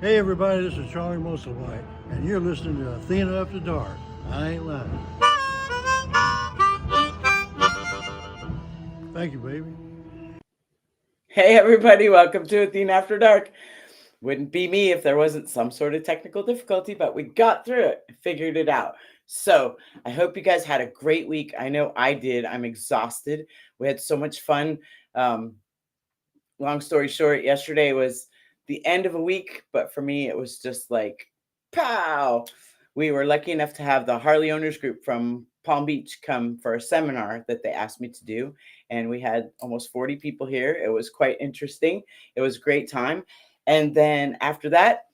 Hey everybody, this is Charlie Musselwhite, and you're listening to Athena After Dark. I ain't lying. Thank you, baby. Hey, everybody, welcome to Athena After Dark. Wouldn't be me if there wasn't some sort of technical difficulty, but we got through it, figured it out. So I hope you guys had a great week. I know I did. I'm exhausted. We had so much fun. Um, Long story short, yesterday was the end of a week, but for me, it was just like, pow. We were lucky enough to have the Harley Owners Group from Palm Beach come for a seminar that they asked me to do. And we had almost 40 people here. It was quite interesting. It was a great time. And then after that,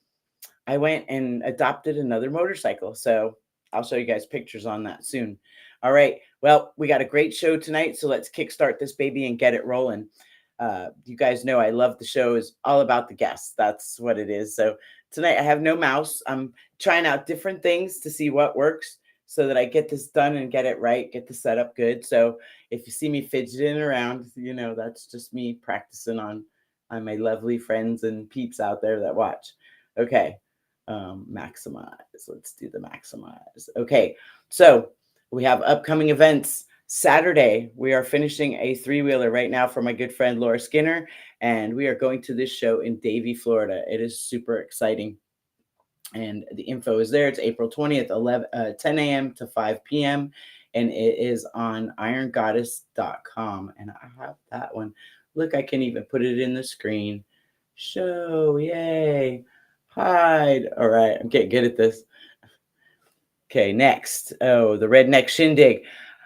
I went and adopted another motorcycle. So I'll show you guys pictures on that soon. All right. Well, we got a great show tonight. So let's kickstart this baby and get it rolling. You guys know I love the show is all about the guests. That's what it is. So tonight I have no mouse. I'm trying out different things to see what works so that I get this done and get it right, get the setup good. So if you see me fidgeting around, that's just me practicing on my lovely friends and peeps out there that watch. Okay. Maximize. Let's do the maximize. Okay. So we have upcoming events. Saturday, we are finishing a three-wheeler right now for my good friend Laura Skinner, and we are going to this show in Davie, Florida. It is super exciting, and the info is there. It's April 20th, 10 a.m. to 5 p.m., and it is on irongoddess.com, and I have that one. Look, I can even put it in the screen. Show, yay, hide. All right, I'm getting good at this. Okay, next. Oh, the Redneck Shindig.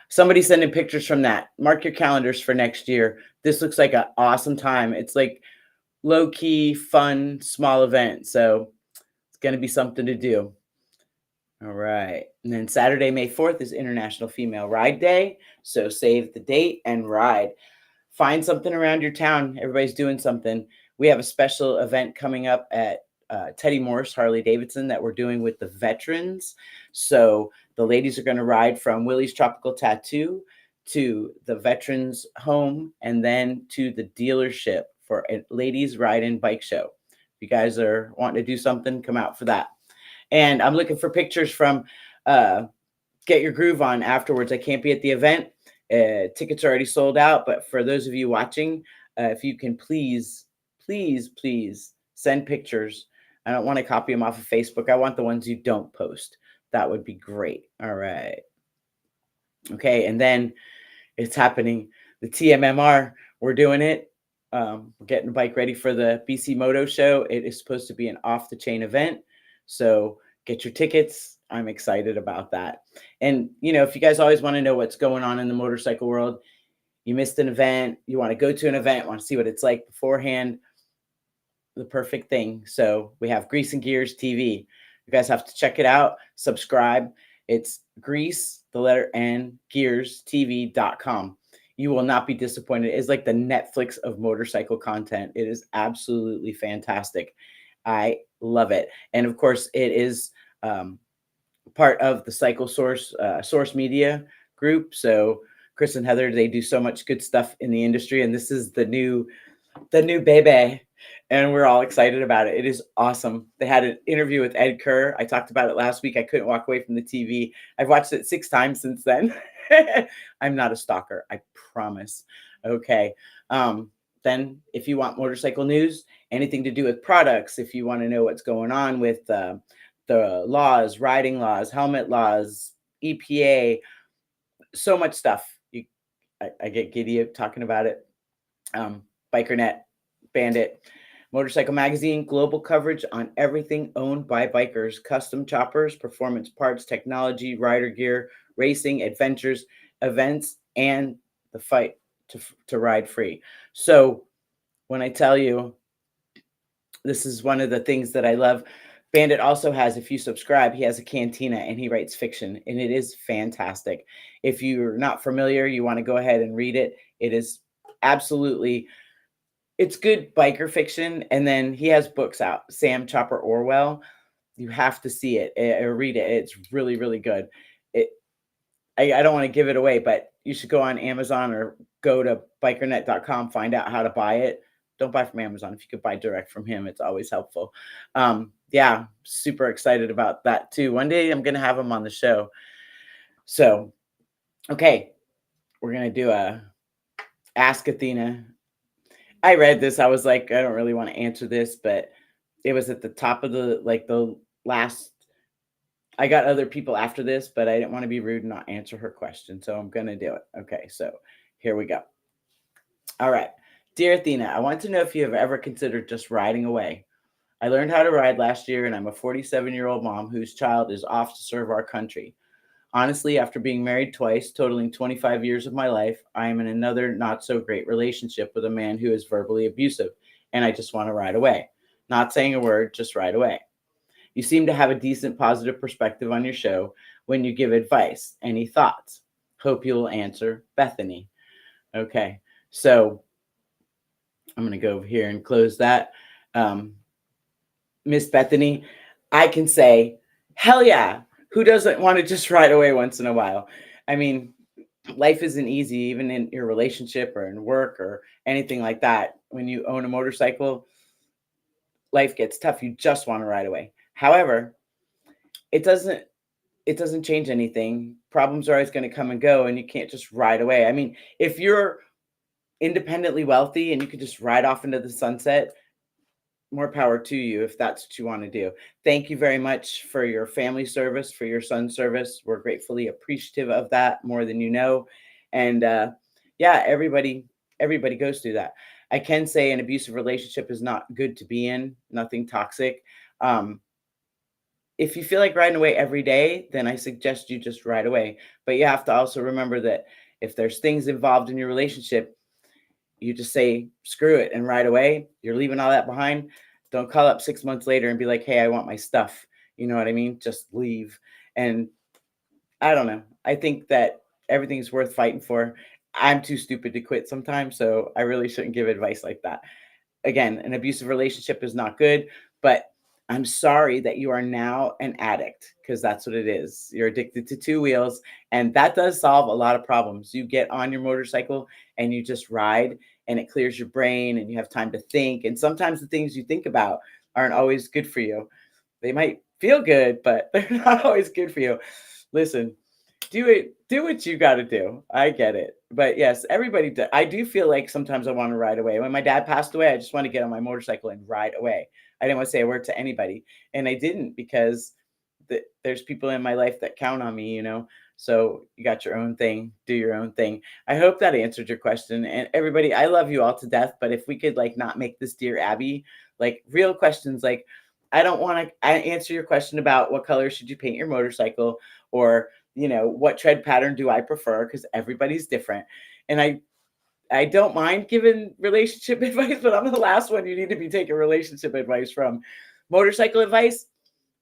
Somebody sending pictures from that. Mark your calendars for next year. This looks like an awesome time. It's like low key, fun, small event. So it's going to be something to do. All right. And then Saturday, May 4th is International Female Ride Day. So save the date and ride. Find something around your town. Everybody's doing something. We have a special event coming up at Teddy Morse Harley Davidson that we're doing with the veterans. So the ladies are going to ride from Willie's Tropical Tattoo to the veterans home and then to the dealership for a ladies ride and bike show. If you guys are wanting to do something, come out for that. And I'm looking for pictures from Get Your Groove On afterwards. I can't be at the event. Tickets are already sold out, but for those of you watching, if you can please send pictures. I don't want to copy them off of Facebook. I want the ones you don't post. That would be great. All right. Okay, and then it's happening. The TMMR, we're doing it. We're getting the bike ready for the BC Moto show. It is supposed to be an off the chain event. So get your tickets. I'm excited about that. And, if you guys always want to know what's going on in the motorcycle world, you missed an event, you want to go to an event, want to see what it's like beforehand, the perfect thing. So we have Grease and Gears TV. You guys have to check it out. Subscribe. It's Grease, the letter N, Gears TV.com. You will not be disappointed. It's like the Netflix of motorcycle content. It is absolutely fantastic. I love it. And of course, it is part of the Cycle Source Media group. So Chris and Heather, they do so much good stuff in the industry, and this is the new baby, and we're all excited about it. It is awesome. They had an interview with Ed Kerr. I talked about it last week. I couldn't walk away from the TV. I've watched it 6 times since then. I'm not a stalker, I promise. Okay. Then if you want motorcycle news, anything to do with products, if you want to know what's going on with the laws, riding laws, helmet laws, EPA, so much stuff. I get giddy talking about it. BikerNet, Bandit, Motorcycle Magazine, global coverage on everything owned by bikers, custom choppers, performance parts, technology, rider gear, racing, adventures, events, and the fight to ride free. So when I tell you this is one of the things that I love, Bandit also has, if you subscribe, he has a cantina and he writes fiction, and it is fantastic. If you're not familiar, you want to go ahead and read it. It is absolutely, it's good biker fiction. And then he has books out, Sam Chopper Orwell. You have to see it or read it. It's really, really good. I don't want to give it away, but you should go on Amazon or go to bikernet.com, find out how to buy it. don't buy from Amazon. If you could buy direct from him, it's always helpful. Yeah, super excited about that too. One day I'm going to have him on the show. So, okay, we're going to do a Ask Athena. I read this. I was like, I don't really want to answer this, but it was at the top of the last. I got other people after this, but I didn't want to be rude and not answer her question. So I'm going to do it. Okay, so here we go. All right. Dear Athena, I want to know if you have ever considered just riding away. I learned how to ride last year, and I'm a 47-year-old mom whose child is off to serve our country. Honestly, after being married twice, totaling 25 years of my life, I am in another not so great relationship with a man who is verbally abusive, and I just want to ride away. Not saying a word, just ride away. You seem to have a decent positive perspective on your show when you give advice. Any thoughts? Hope you will answer, Bethany. Okay, so I'm going to go over here and close that. Miss Bethany, I can say, hell yeah. Who doesn't want to just ride away once in a while? I mean, life isn't easy, even in your relationship or in work or anything like that. When you own a motorcycle, life gets tough. You just want to ride away. However, it doesn't change anything. Problems are always going to come and go, and you can't just ride away. I mean, if you're independently wealthy and you could just ride off into the sunset, more power to you if that's what you want to do. Thank you very much for your family service, for your son's service. We're gratefully appreciative of that more than you know. And yeah, everybody goes through that. I can say an abusive relationship is not good to be in, nothing toxic. If you feel like riding away every day, then I suggest you just ride away. But you have to also remember that if there's things involved in your relationship, you just say, screw it and ride away. You're leaving all that behind. Don't call up 6 months later and be like, hey, I want my stuff. You know what I mean? Just leave. And I don't know. I think that everything's worth fighting for. I'm too stupid to quit sometimes, so I really shouldn't give advice like that. Again, an abusive relationship is not good, but I'm sorry that you are now an addict, because that's what it is. You're addicted to two wheels, and that does solve a lot of problems. You get on your motorcycle and you just ride, and it clears your brain and you have time to think. And sometimes the things you think about aren't always good for you. They might feel good, but they're not always good for you. Listen, do what you got to do. I get it. But yes, everybody does. I do feel like sometimes I want to ride away. When my dad passed away, I just want to get on my motorcycle and ride away. I didn't want to say a word to anybody, and I didn't, because there's people in my life that count on me, you know. So you got your own thing, do your own thing. I hope that answered your question. And everybody, I love you all to death, but if we could like not make this Dear Abby, like real questions, like I don't want to answer your question about what color should you paint your motorcycle, or you know, what tread pattern do I prefer, because everybody's different. And I don't mind giving relationship advice, but I'm the last one you need to be taking relationship advice from. Motorcycle advice,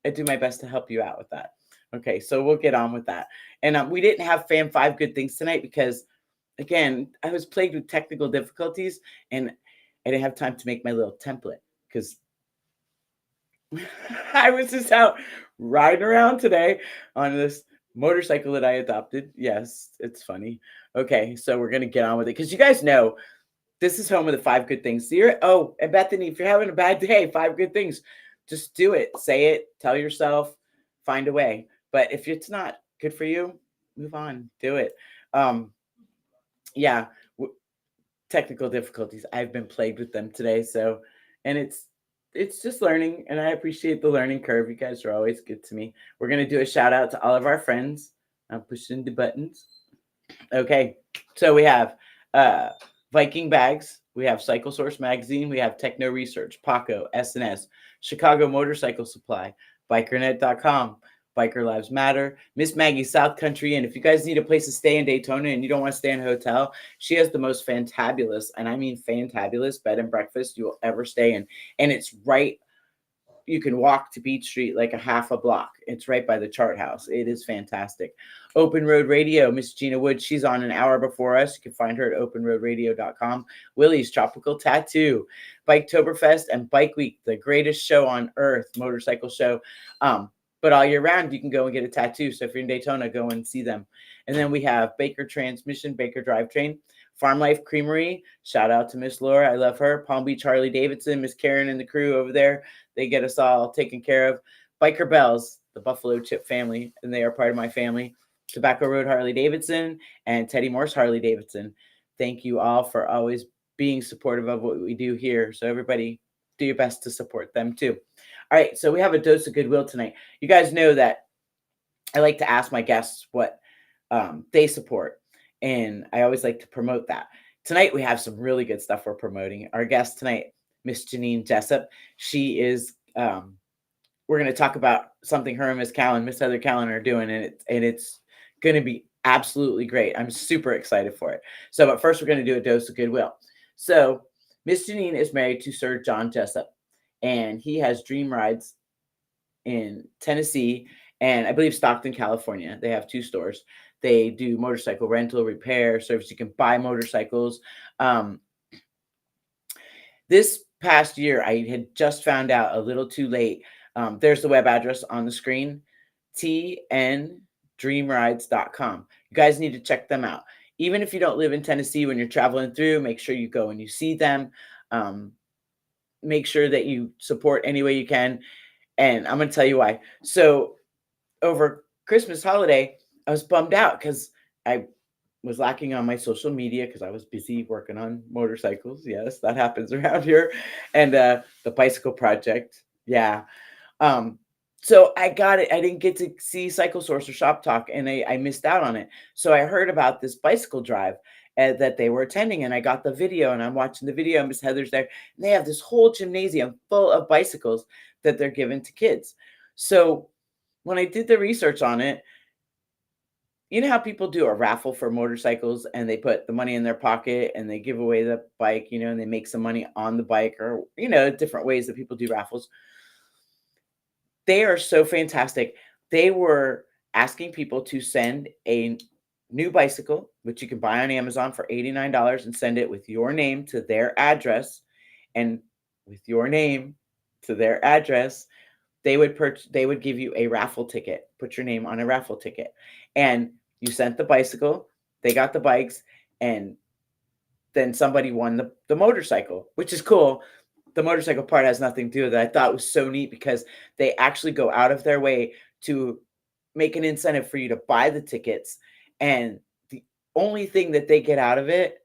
I do my best to help you out with that. Okay, so we'll get on with that. And we didn't have Fam 5 Good Things tonight because, again, I was plagued with technical difficulties, and I didn't have time to make my little template because I was just out riding around today on this motorcycle that I adopted. Yes, it's funny. Okay, so we're going to get on with it because you guys know this is home of the 5 good things. Oh, and Bethany, if you're having a bad day, 5 good things, just do it. Say it. Tell yourself. Find a way. But if it's not good for you, move on. Do it. Yeah, technical difficulties. I've been plagued with them today. So, and it's just learning, and I appreciate the learning curve. You guys are always good to me. We're going to do a shout out to all of our friends. I'm pushing the buttons. Okay, so we have Viking Bags, we have Cycle Source Magazine, we have Techno Research, Paco, S&S, Chicago Motorcycle Supply, BikerNet.com, Biker Lives Matter, Miss Maggie's South Country. And if you guys need a place to stay in Daytona and you don't want to stay in a hotel, she has the most fantabulous, and I mean fantabulous, bed and breakfast you will ever stay in. And it's right, you can walk to Beach Street like a half a block. It's right by the Chart House. It is fantastic. Open Road Radio, Miss Gina Wood, she's on an hour before us. You can find her at openroadradio.com. Willie's Tropical Tattoo, Biketoberfest, and Bike Week, the greatest show on earth, motorcycle show. But all year round, you can go and get a tattoo. So if you're in Daytona, go and see them. And then we have Baker Transmission, Baker Drivetrain, Farm Life Creamery, shout out to Miss Laura. I love her. Palm Beach Harley Davidson, Miss Karen and the crew over there. They get us all taken care of. Biker Bells, the Buffalo Chip family, and they are part of my family. Tobacco Road Harley Davidson and Teddy Morse Harley Davidson. Thank you all for always being supportive of what we do here. So everybody do your best to support them too. All right, so we have a dose of goodwill tonight. You guys know that I like to ask my guests what they support, and I always like to promote that. Tonight we have some really good stuff we're promoting. Our guest tonight, Miss Janine Jessup, she is we're going to talk about something her and Miss Heather Callan are doing, and it's going to be absolutely great. I'm super excited for it. So, but first we're going to do a dose of goodwill. So, Miss Janine is married to Sir John Jessup, and he has Dream Rides in Tennessee and I believe Stockton, California. They have 2 stores. They do motorcycle rental, repair, service. You can buy motorcycles. This past year, I had just found out a little too late. There's the web address on the screen, tndreamrides.com. You guys need to check them out. Even if you don't live in Tennessee, when you're traveling through, make sure you go and you see them. Make sure that you support any way you can. And I'm going to tell you why. So over Christmas holiday, I was bummed out because I was lacking on my social media because I was busy working on motorcycles. Yes, that happens around here. And the bicycle project. Yeah. So I got it. I didn't get to see Cycle Source or Shop Talk, and I missed out on it. So I heard about this bicycle drive that they were attending, and I got the video, and I'm watching the video, and Miss Heather's there, and they have this whole gymnasium full of bicycles that they're giving to kids. So when I did the research on it, you know how people do a raffle for motorcycles and they put the money in their pocket and they give away the bike, and they make some money on the bike, or, different ways that people do raffles. They are so fantastic. They were asking people to send a new bicycle, which you can buy on Amazon for $89, and send it with your name to their address. And with your name to their address, they would give you a raffle ticket, put your name on a raffle ticket. And you sent the bicycle, they got the bikes, and then somebody won the motorcycle, which is cool. The motorcycle part has nothing to do with it. I thought it was so neat because they actually go out of their way to make an incentive for you to buy the tickets. And the only thing that they get out of it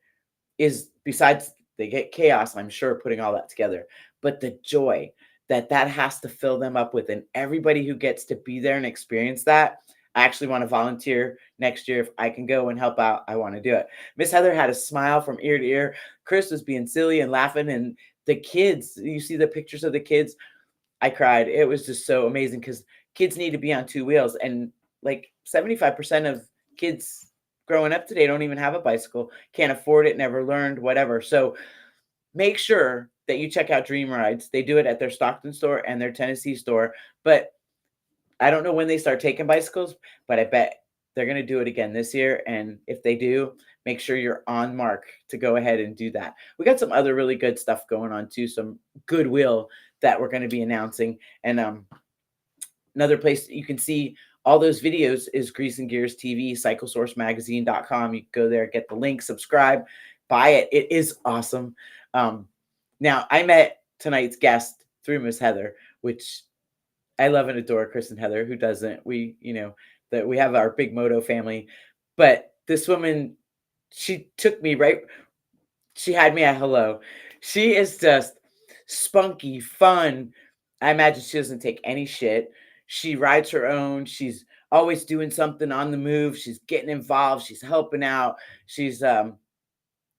is, besides they get chaos, I'm sure, putting all that together, but the joy that has to fill them up with. And everybody who gets to be there and experience that, I actually want to volunteer next year. If I can go and help out, I want to do it. Miss Heather had a smile from ear to ear. Chris was being silly and laughing, and the kids, you see the pictures of the kids, I cried. It was just so amazing because kids need to be on 2 wheels, and like 75% of kids growing up today don't even have a bicycle, can't afford it, never learned, whatever. So make sure that you check out Dream Rides. They do it at their Stockton store and their Tennessee store, but I don't know when they start taking bicycles, but I bet they're going to do it again this year. And if they do, make sure you're on mark to go ahead and do that. We got some other really good stuff going on too, some goodwill that we're going to be announcing. And another place you can see all those videos is Grease and Gears TV, cyclesourcemagazine.com. You can go there, get the link, subscribe, buy it. It is awesome. Now, I met tonight's guest through Miss Heather, which I love and adore. Chris and Heather. Who doesn't? We, that we have our big moto family. But this woman, she took me right. She had me at hello. She is just spunky, fun. I imagine she doesn't take any shit. She rides her own. She's always doing something on the move. She's getting involved. She's helping out. She's a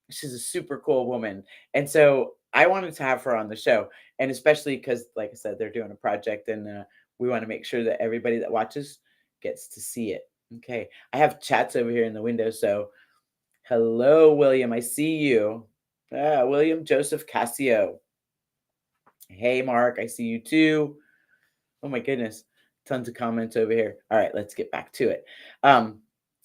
super cool woman. And so I wanted to have her on the show. And especially because, like I said, they're doing a project, and we want to make sure that everybody that watches gets to see it. Okay. I have chats over here in the window. So hello, William. I see you. William Joseph Cassio. Hey, Mark. I see you too. Oh my goodness. Tons of comments over here. All right, let's get back to it.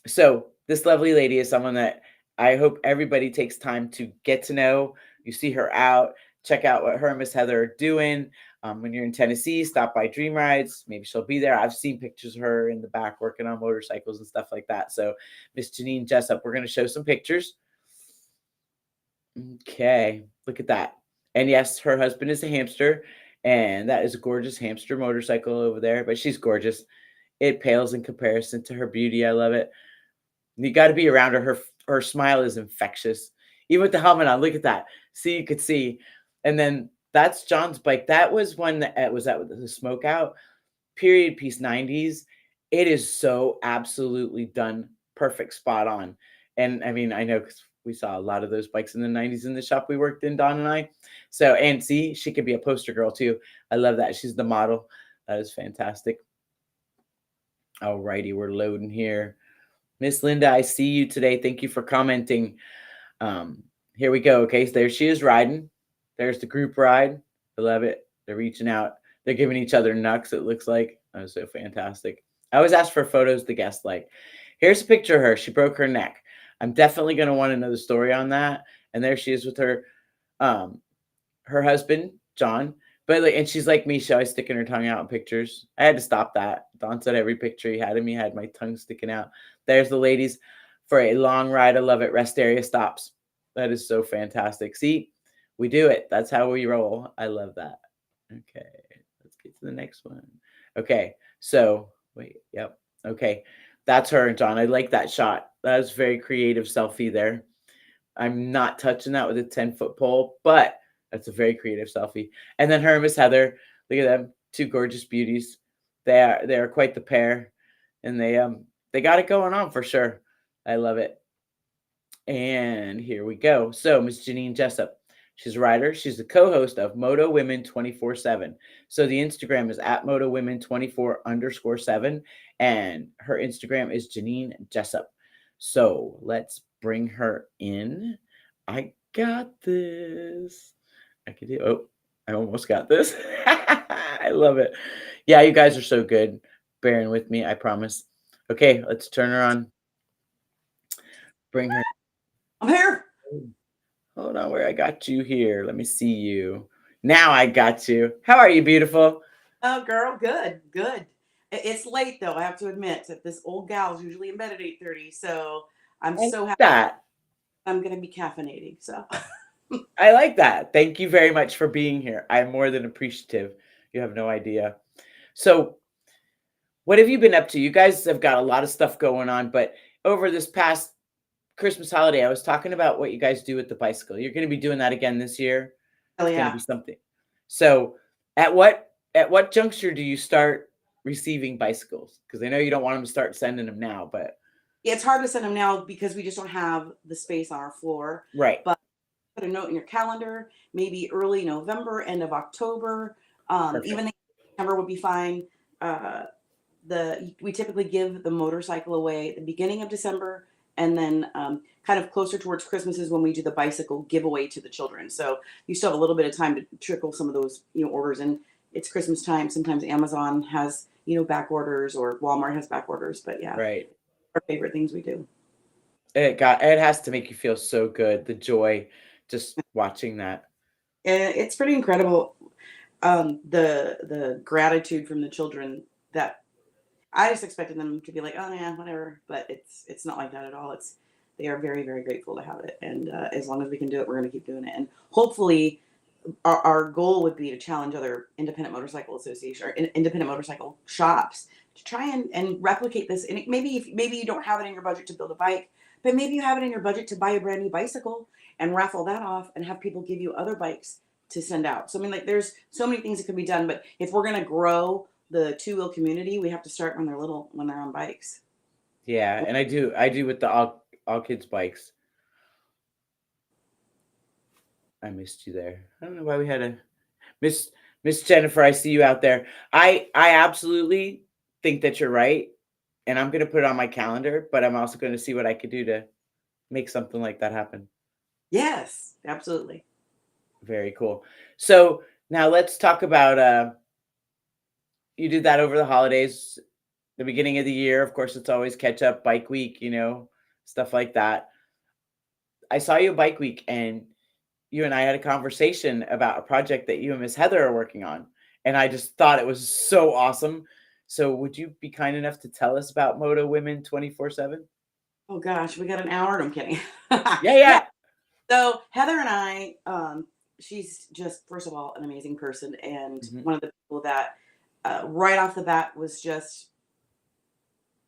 So this lovely lady is someone that I hope everybody takes time to get to know. You see her out, check out what her and Miss Heather are doing. When you're in Tennessee, stop by Dream Rides. Maybe she'll be there. I've seen pictures of her in the back working on motorcycles and stuff like that. So Miss Janine Jessup, we're going to show some pictures. Okay, look at that. And yes, her husband is a hamster, and that is a gorgeous hamster motorcycle over there, but she's gorgeous. It pales in comparison to her beauty. I love it. You got to be around her. Her smile is infectious. Even with the helmet on, look at that. See, you could see. And then that's John's bike. That was one that was at the smoke out period piece 90s. It is so absolutely done perfect, spot on. And I mean, I know because we saw a lot of those bikes in the 90s in the shop we worked in, Don and I. So, and see, she could be a poster girl too. I love that. She's the model. That is fantastic. All righty, we're loading here. Miss Linda, I see you today. Thank you for commenting. Here we go. Okay, so there she is riding. There's the group ride. I love it. They're reaching out. They're giving each other knucks, it looks like. Oh, so fantastic. I always ask for photos the guests like. Here's a picture of her. She broke her neck. I'm definitely going to want to know the story on that. And there she is with her husband, John. But like, and she's like me. She's always sticking her tongue out in pictures. I had to stop that. Don said every picture he had of me had my tongue sticking out. There's the ladies for a long ride. I love it. Rest area stops. That is so fantastic. See, we do it. That's how we roll. I love that. Okay, let's get to the next one. Okay, so wait, yep. Okay, that's her and John. I like that shot. That was very creative selfie there. I'm not touching that with a 10-foot pole, but that's a very creative selfie. And then her and Miss Heather, look at them, two gorgeous beauties. They are quite the pair, and they got it going on for sure. I love it. And here we go. So Miss Janine Jessup, she's a writer. She's the co-host of Moto Women 24/7. So the Instagram is at Moto Women 24_7, and her Instagram is Janine Jessup. So let's bring her in. I got this. I could do. Oh, I almost got this. I love it. Yeah, you guys are so good. Bearing with me, I promise. Okay, let's turn her on. Bring her. I'm here. Hold on, where I got you here. Let me see you. Now I got you. How are you, beautiful? Oh, girl, good, good. It's late though. I have to admit that this old gal's usually in bed at 8:30, so I'm I so like happy that. I'm gonna be caffeinating. So I like that. Thank you very much for being here. I'm more than appreciative. You have no idea. So, what have you been up to? You guys have got a lot of stuff going on, but over this past Christmas holiday, I was talking about what you guys do with the bicycle. You're going to be doing that again this year. hell It's going to yeah. be something. So, at what juncture do you start receiving bicycles? Because I know you don't want them to start sending them now, but It's hard to send them now because we just don't have the space on our floor. right. But put a note in your calendar, maybe early November, end of October. Perfect. Even September would be fine. We typically give the motorcycle away at the beginning of December, and then kind of closer towards Christmas is when we do the bicycle giveaway to the children. So you still have a little bit of time to trickle some of those orders in. It's Christmas time. Sometimes Amazon has back orders, or Walmart has back orders. But yeah, Right. our favorite things we do. It has to make you feel so good. The joy just watching that. And it's pretty incredible. The gratitude from the children, that I just expected them to be like, oh yeah, whatever, but it's not like that at all. They are very, very grateful to have it, and as long as we can do it, we're going to keep doing it. And hopefully, our goal would be to challenge other independent motorcycle association or independent motorcycle shops to try and replicate this. And maybe you don't have it in your budget to build a bike, but maybe you have it in your budget to buy a brand new bicycle and raffle that off and have people give you other bikes to send out. So I mean, like, there's so many things that can be done, but if we're going to grow the two-wheel community, we have to start when they're little, when they're on bikes. Yeah, and I do with the all kids bikes. I missed you there. I don't know why we had a Miss Jennifer. I see you out there. I absolutely think that you're right, and I'm going to put it on my calendar. But I'm also going to see what I could do to make something like that happen. Yes, absolutely. Very cool. So now let's talk about you did that over the holidays, the beginning of the year. Of course, it's always catch up bike week, stuff like that. I saw you bike week, and you and I had a conversation about a project that you and Miss Heather are working on. And I just thought it was so awesome. So would you be kind enough to tell us about Moto Women 24/7? Oh gosh, we got an hour. No, I'm kidding. Yeah. So Heather and I, she's just, first of all, an amazing person, and one of the people that right off the bat was just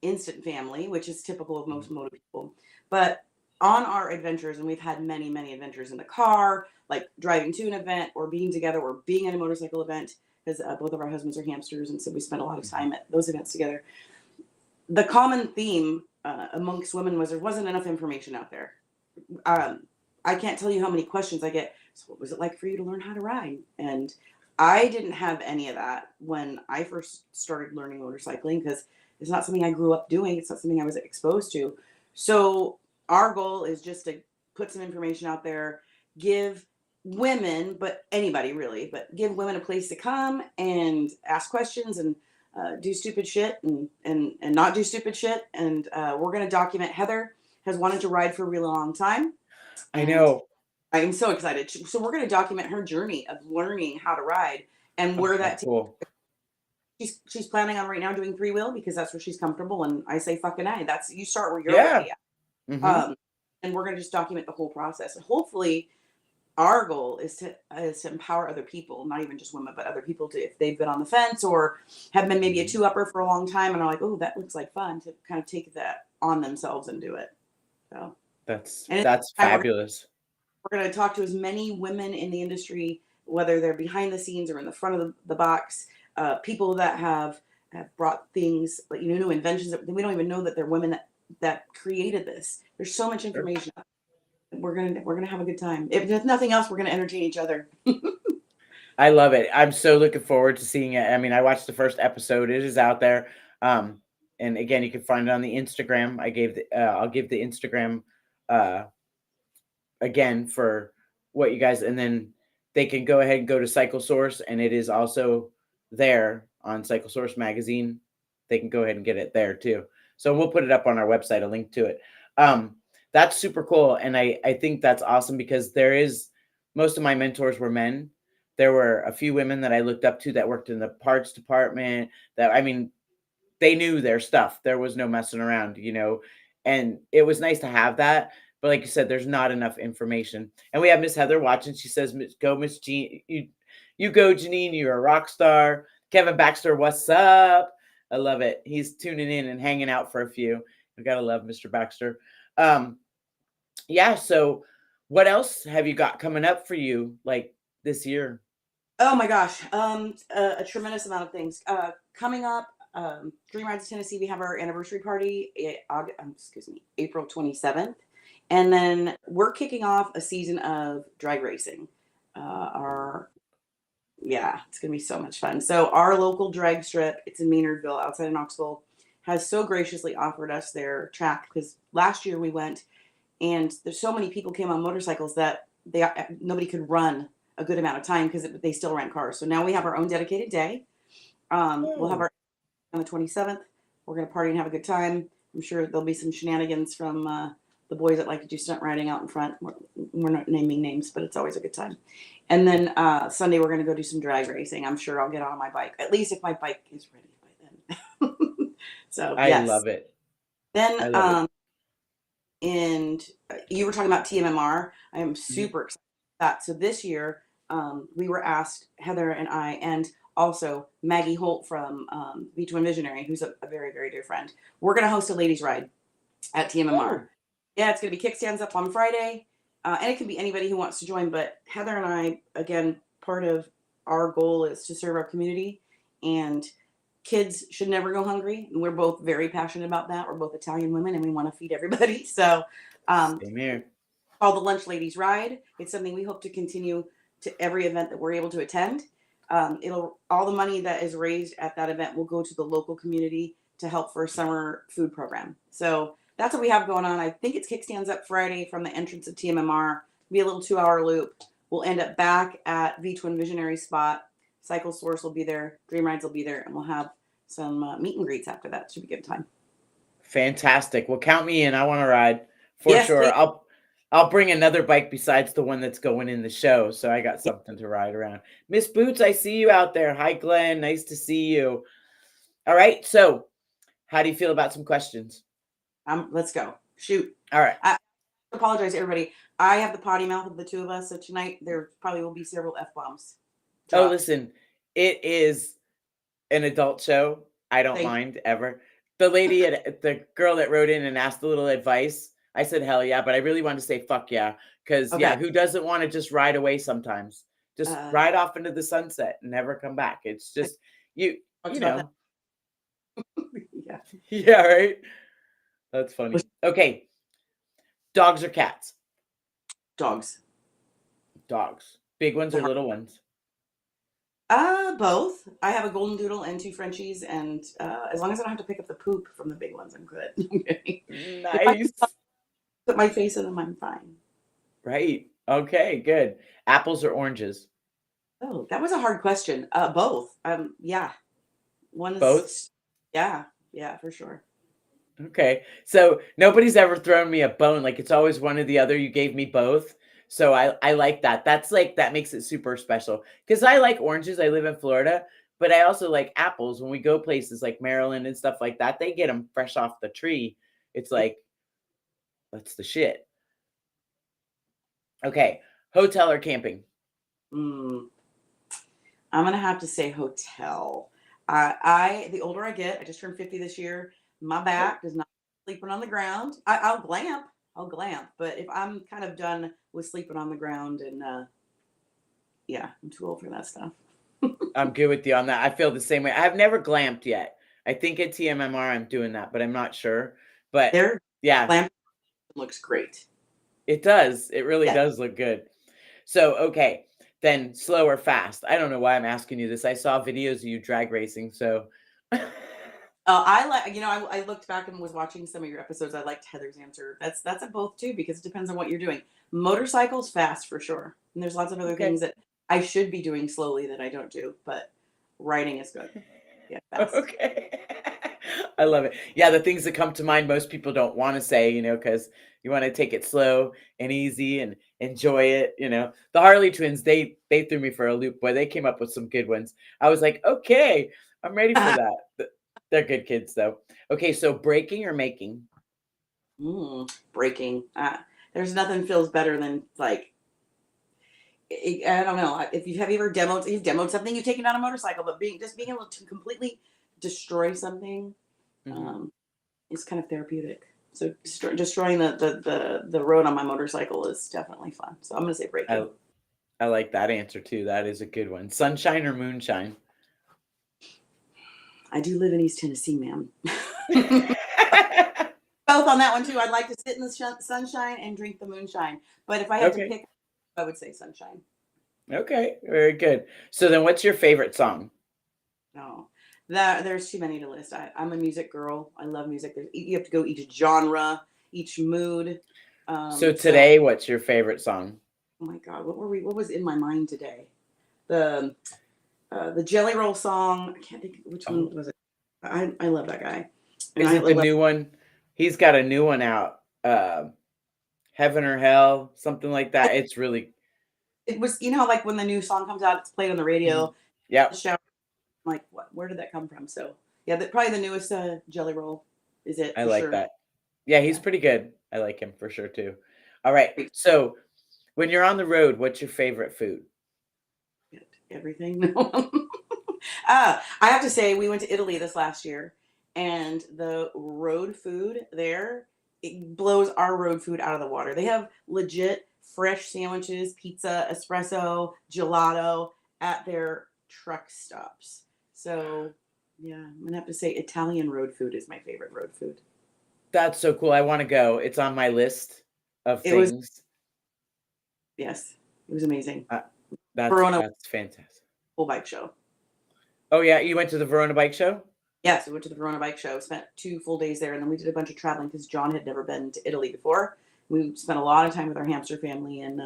instant family, which is typical of most moto people. But on our adventures, and we've had many, many adventures in the car, like driving to an event or being together or being at a motorcycle event, because both of our husbands are hamsters, and so we spent a lot of time at those events together. The common theme amongst women was there wasn't enough information out there. I can't tell you how many questions I get. So what was it like for you to learn how to ride? And I didn't have any of that when I first started learning motorcycling, because it's not something I grew up doing. It's not something I was exposed to. So our goal is just to put some information out there, give women, but anybody really, but give women a place to come and ask questions and do stupid shit and not do stupid shit. And we're going to document. Heather has wanted to ride for a really long time. I know. I am so excited. So we're going to document her journey of learning how to ride and where that cool. She's planning on right now doing 3-wheel because that's where she's comfortable. And I say fucking A. That's, you start where you're ready at. And we're going to just document the whole process. And hopefully our goal is to empower other people, not even just women, but other people to, if they've been on the fence or have been maybe a 2-upper for a long time and are like, oh, that looks like fun, to kind of take that on themselves and do it. So that's fabulous. We're going to talk to as many women in the industry, whether they're behind the scenes or in the front of the box, people that have brought things like, new inventions that we don't even know that they're women that created this. There's so much information. Sure. We're gonna have a good time. If nothing else, we're gonna entertain each other. I love it. I'm so looking forward to seeing it. I mean, I watched the first episode. It is out there. And again, you can find it on the Instagram. I'll give the Instagram again for what you guys, and then they can go ahead and go to Cycle Source, and it is also there on Cycle Source magazine. They can go ahead and get it there too. So we'll put it up on our website, a link to it. That's super cool. And I think that's awesome because most of my mentors were men. There were a few women that I looked up to that worked in the parts department they knew their stuff. There was no messing around, and it was nice to have that. But like you said, there's not enough information. And we have Miss Heather watching. She says, go Miss Jean. You go, Janine. You're a rock star. Kevin Baxter, what's up? I love it. He's tuning in and hanging out for a few. I gotta love Mr. Baxter. Yeah. So what else have you got coming up for you like this year? Oh my gosh. A tremendous amount of things coming up. Dream Rides of Tennessee. We have our anniversary party, April 27th. And then we're kicking off a season of drag racing. It's going to be so much fun. So our local drag strip, it's in Maynardville outside of Knoxville, has so graciously offered us their track, because last year we went and there's so many people came on motorcycles that nobody could run a good amount of time because they still rent cars. So now we have our own dedicated day. We'll have our on the 27th. We're going to party and have a good time. I'm sure there'll be some shenanigans from the boys that like to do stunt riding out in front. We're not naming names, but it's always a good time. And then Sunday, we're going to go do some drag racing. I'm sure I'll get on my bike, at least if my bike is ready by then. So I love it. Then, and you were talking about TMMR. I am super excited about that. So this year, we were asked, Heather and I, and also Maggie Holt from V2 Visionary, who's a very, very dear friend. We're going to host a ladies' ride at TMMR. Oh. Yeah, it's going to be kickstands up on Friday. And it can be anybody who wants to join. But Heather and I, again, part of our goal is to serve our community. And kids should never go hungry. And we're both very passionate about that. We're both Italian women and we want to feed everybody. So same here. Called the Lunch Ladies Ride. It's something we hope to continue to every event that we're able to attend. All the money that is raised at that event will go to the local community to help for a summer food program. So that's what we have going on. I think it's kickstands up Friday from the entrance of TMMR. Be a little 2-hour loop. We'll end up back at V2 Visionary spot. Cycle Source will be there. Dream Rides will be there. And we'll have some meet and greets after that. Should be a good time. Fantastic. Well, count me in. I want to ride for sure. Please. I'll bring another bike besides the one that's going in the show. So I got something to ride around. Miss Boots, I see you out there. Hi, Glenn. Nice to see you. All right. So how do you feel about some questions? Let's go. Shoot. All right. I apologize, everybody. I have the potty mouth of the two of us, so tonight there probably will be several F-bombs. Oh, dropped. listen, it is an adult show. I don't Thank you. mind ever. The girl that wrote in and asked a little advice, I said, hell yeah, but I really wanted to say fuck yeah. Because, Okay. yeah, who doesn't want to just ride away sometimes? Just ride off into the sunset and never come back. It's just, you Talked know. about Yeah. Yeah, right? That's funny. Okay. Dogs or cats? Dogs. Dogs. Big ones or little ones? Both. I have a golden doodle and 2 Frenchies, and as long as I don't have to pick up the poop from the big ones, I'm good. If I Nice. put my face in them, I'm fine. Right. Okay, good. Apples or oranges? Oh, that was a hard question. Both. Yeah. One is Both? Yeah, for sure. Okay. So nobody's ever thrown me a bone. Like it's always one or the other. You gave me both. So I like that. That's like that makes it super special. Because I like oranges. I live in Florida, but I also like apples. When we go places like Maryland and stuff like that, they get them fresh off the tree. It's like that's the shit. Okay. Hotel or camping? I'm gonna have to say hotel. The older I get, I just turned 50 this year. My back does not sleeping on the ground. I'll glamp, but if I'm kind of done with sleeping on the ground, and yeah, I'm too old for that stuff. I'm good with you on that. I feel the same way. I've never glamped yet. I think at TMMR I'm doing that, but I'm not sure. But Their yeah, glamp looks great. it does. It really Yeah. does look good. So, okay, then slow or fast? I don't know why I'm asking you this. I saw videos of you drag racing, so I like, I looked back and was watching some of your episodes. I liked Heather's answer. That's a both too, because it depends on what you're doing. Motorcycles fast for sure, and there's lots of other okay. things that I should be doing slowly that I don't do, but riding is good. Yeah, fast. Okay. I love it. Yeah, the things that come to mind most people don't want to say, because you want to take it slow and easy and enjoy it. The Harley twins, they threw me for a loop, boy. They came up with some good ones. I was like, okay, I'm ready for that. They're good kids, though. Okay, so breaking or making? Breaking. There's nothing feels better than like, I don't know if have you ever demoed something, you've taken on a motorcycle, but being able to completely destroy something is kind of therapeutic. So destroying the road on my motorcycle is definitely fun. So I'm gonna say breaking. I like that answer too. That is a good one. Sunshine or moonshine? I do live in East Tennessee, ma'am. Both on that one too. I'd like to sit in the sunshine and drink the moonshine, but if I had to pick, I would say sunshine. Okay, very good. So then what's your favorite song? No, there's too many to list. I'm a music girl. I love music. You have to go each genre, each mood. So today, what's your favorite song? Oh my God, what was in my mind today? The Jelly Roll song. I can't think which one was it. I love that guy. Is it the new one? He's got a new one out. Heaven or Hell, something like that. It's really. It was, like when the new song comes out, it's played on the radio. Yeah. I'm like, what? Where did that come from? So yeah, probably the newest Jelly Roll is it. I like that. Yeah, he's pretty good. I like him for sure too. All right. So when you're on the road, what's your favorite food? Everything. I have to say, we went to Italy this last year, and the road food there, it blows our road food out of the water. They have legit fresh sandwiches, pizza, espresso, gelato at their truck stops. So yeah, I'm gonna have to say Italian road food is my favorite road food. That's so cool. I want to go. It's on my list of things. Yes, it was amazing. That's fantastic. Full bike show. Oh yeah, you went to the Verona Bike Show? Yes, we went to the Verona Bike Show. Spent 2 full days there, and then we did a bunch of traveling because John had never been to Italy before. We spent a lot of time with our hamster family, and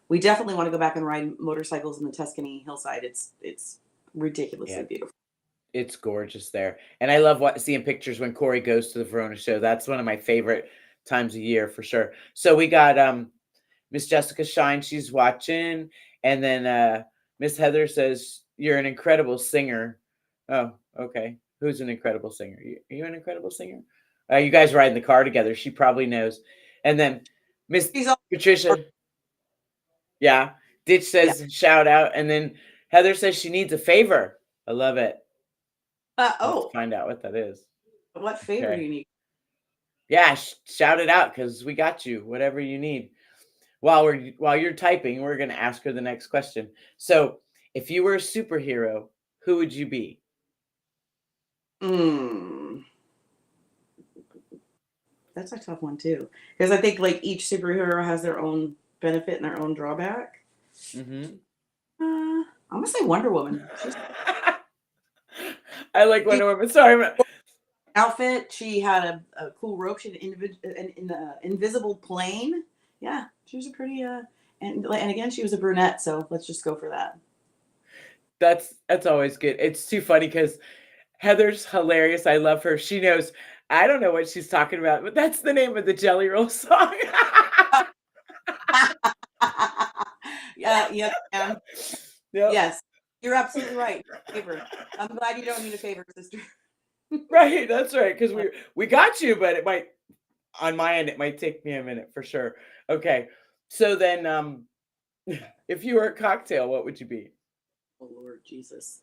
we definitely want to go back and ride motorcycles in the Tuscany hillside. It's ridiculously beautiful. It's gorgeous there, and I love seeing pictures when Corey goes to the Verona show. That's one of my favorite times of year for sure. So we got Miss Jessica Shine, she's watching, and then Miss Heather says you're an incredible singer. Oh, okay. Who's an incredible singer? Are you an incredible singer? You guys ride in the car together. She probably knows. And then Miss Patricia. Yeah. Ditch Yeah. says shout out. And then Heather says she needs a favor. I love it. I'll have to Oh, find out what that is. what favor do Okay. you need? Yeah, shout it out because we got you. Whatever you need. While you're typing, we're gonna ask her the next question. So, if you were a superhero, who would you be? Mm, that's a tough one too, because I think like each superhero has their own benefit and their own drawback. Mm-hmm. I'm gonna say Wonder Woman. She's I like she Wonder Woman. Sorry, outfit. She had a cool robe. She had an invisible plane. Yeah, she was a pretty and again she was a brunette. So let's just go for that. that's always good. It's too funny because Heather's hilarious. I love her. She knows. I don't know what she's talking about, but that's the name of the Jelly Roll song. Yeah, yes, ma'am. Yep. Yes, you're absolutely right. Favor. I'm glad you don't need a favor, sister. Right. That's right. Because we got you, but it might on my end it might take me a minute for sure. Okay. So then, if you were a cocktail, what would you be? Oh Lord Jesus.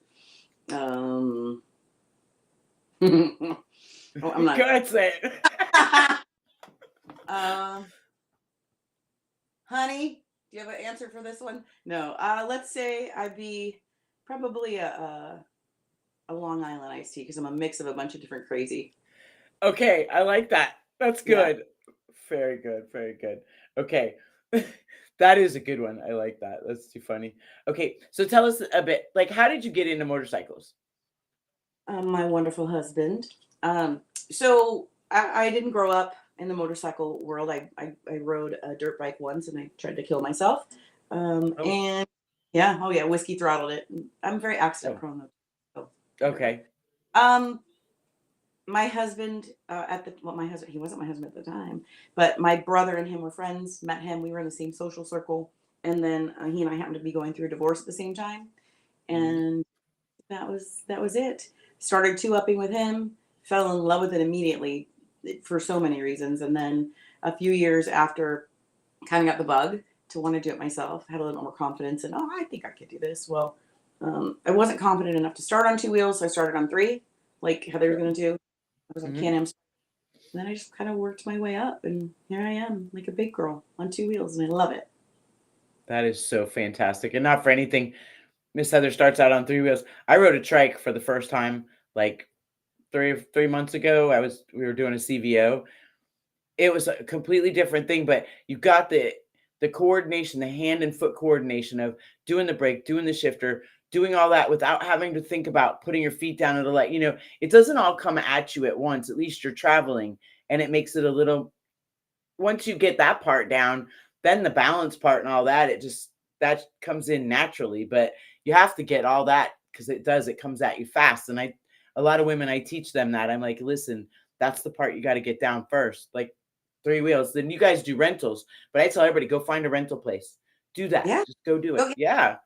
Um. oh, I'm Go not. ahead, say it. um, honey, do you have an answer for this one? No. Let's say I'd be probably a Long Island iced tea because I'm a mix of a bunch of different crazy. Okay, I like that. That's Yeah. good. Very good. Very good. Okay. That is a good one. I like that. That's too funny. Okay, so tell us a bit, like, how did you get into motorcycles? My wonderful husband. So I didn't grow up in the motorcycle world. I rode a dirt bike once and I tried to kill myself. Oh, And yeah, oh yeah, whiskey throttled it. I'm very accident oh, prone. So dirt bike. okay. Um, my husband at the well, my husband he wasn't my husband at the time, but my brother and him were friends. Met him. We were in the same social circle, and then he and I happened to be going through a divorce at the same time, Mhm. and that was it. Started two upping with him, fell in love with it immediately for so many reasons, and then a few years after, kind of got the bug to want to do it myself. Had a little more confidence, and I think I could do this. Well, I wasn't confident enough to start on two wheels, so I started on three, like Heather was Sure. going to do. I was on Mhm. Can-Am, and then I just kind of worked my way up, and here I am, like a big girl on two wheels, and I love it. That is so fantastic. And not for anything, Miss Heather starts out on three wheels. I rode a trike for the first time like three months ago. We were doing a CVO. It was a completely different thing, but you got the coordination, the hand and foot coordination of doing the brake, doing the shifter, doing all that without having to think about putting your feet down and the light. It doesn't all come at you at once. At least you're traveling, and it makes it a little. Once you get that part down, then the balance part and all that, that comes in naturally. But you have to get all that because it comes at you fast. And a lot of women, I teach them that. I'm like, listen, that's the part you got to get down first. Like three wheels. Then you guys do rentals, but I tell everybody, go find a rental place. Do that. Yeah. Just go do it. Okay. Yeah.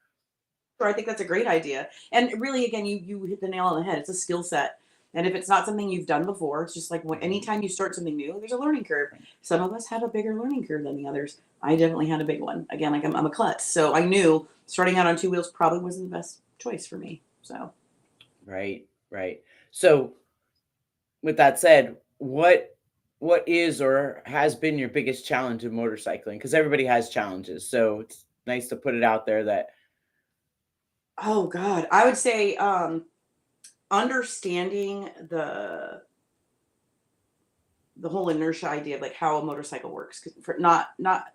Sure, I think that's a great idea. And really, again, you hit the nail on the head. It's a skill set. And if it's not something you've done before, it's just like Mhm. anytime you start something new, there's a learning curve. Some of us have a bigger learning curve than the others. I definitely had a big one. Again, like I'm a klutz. So I knew starting out on two wheels probably wasn't the best choice for me. So, Right. Right. So with that said, what is or has been your biggest challenge in motorcycling? Because everybody has challenges, so it's nice to put it out there that oh God, I would say understanding the whole inertia idea of like how a motorcycle works. Because for not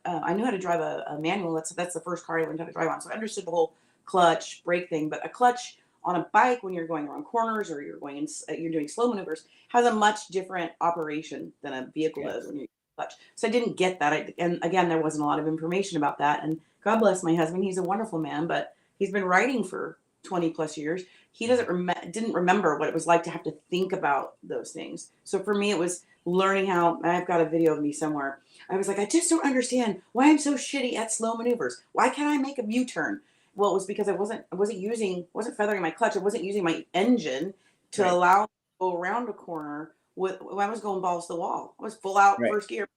I knew how to drive a manual. That's the first car I learned how to drive on. So I understood the whole clutch brake thing. But a clutch on a bike when you're going around corners or you're doing slow maneuvers has a much different operation than a vehicle does yes. when you clutch. So I didn't get that. And again, there wasn't a lot of information about that. And God bless my husband. He's a wonderful man, but he's been riding for 20 plus years. He Mhm. didn't remember what it was like to have to think about those things. So for me, it was learning how. I've got a video of me somewhere. I was like, I just don't understand why I'm so shitty at slow maneuvers. Why can't I make a U-turn? Well, it was because wasn't feathering my clutch. I wasn't using my engine to Right, allow me to go around a corner when I was going balls to the wall. I was full out right. first gear,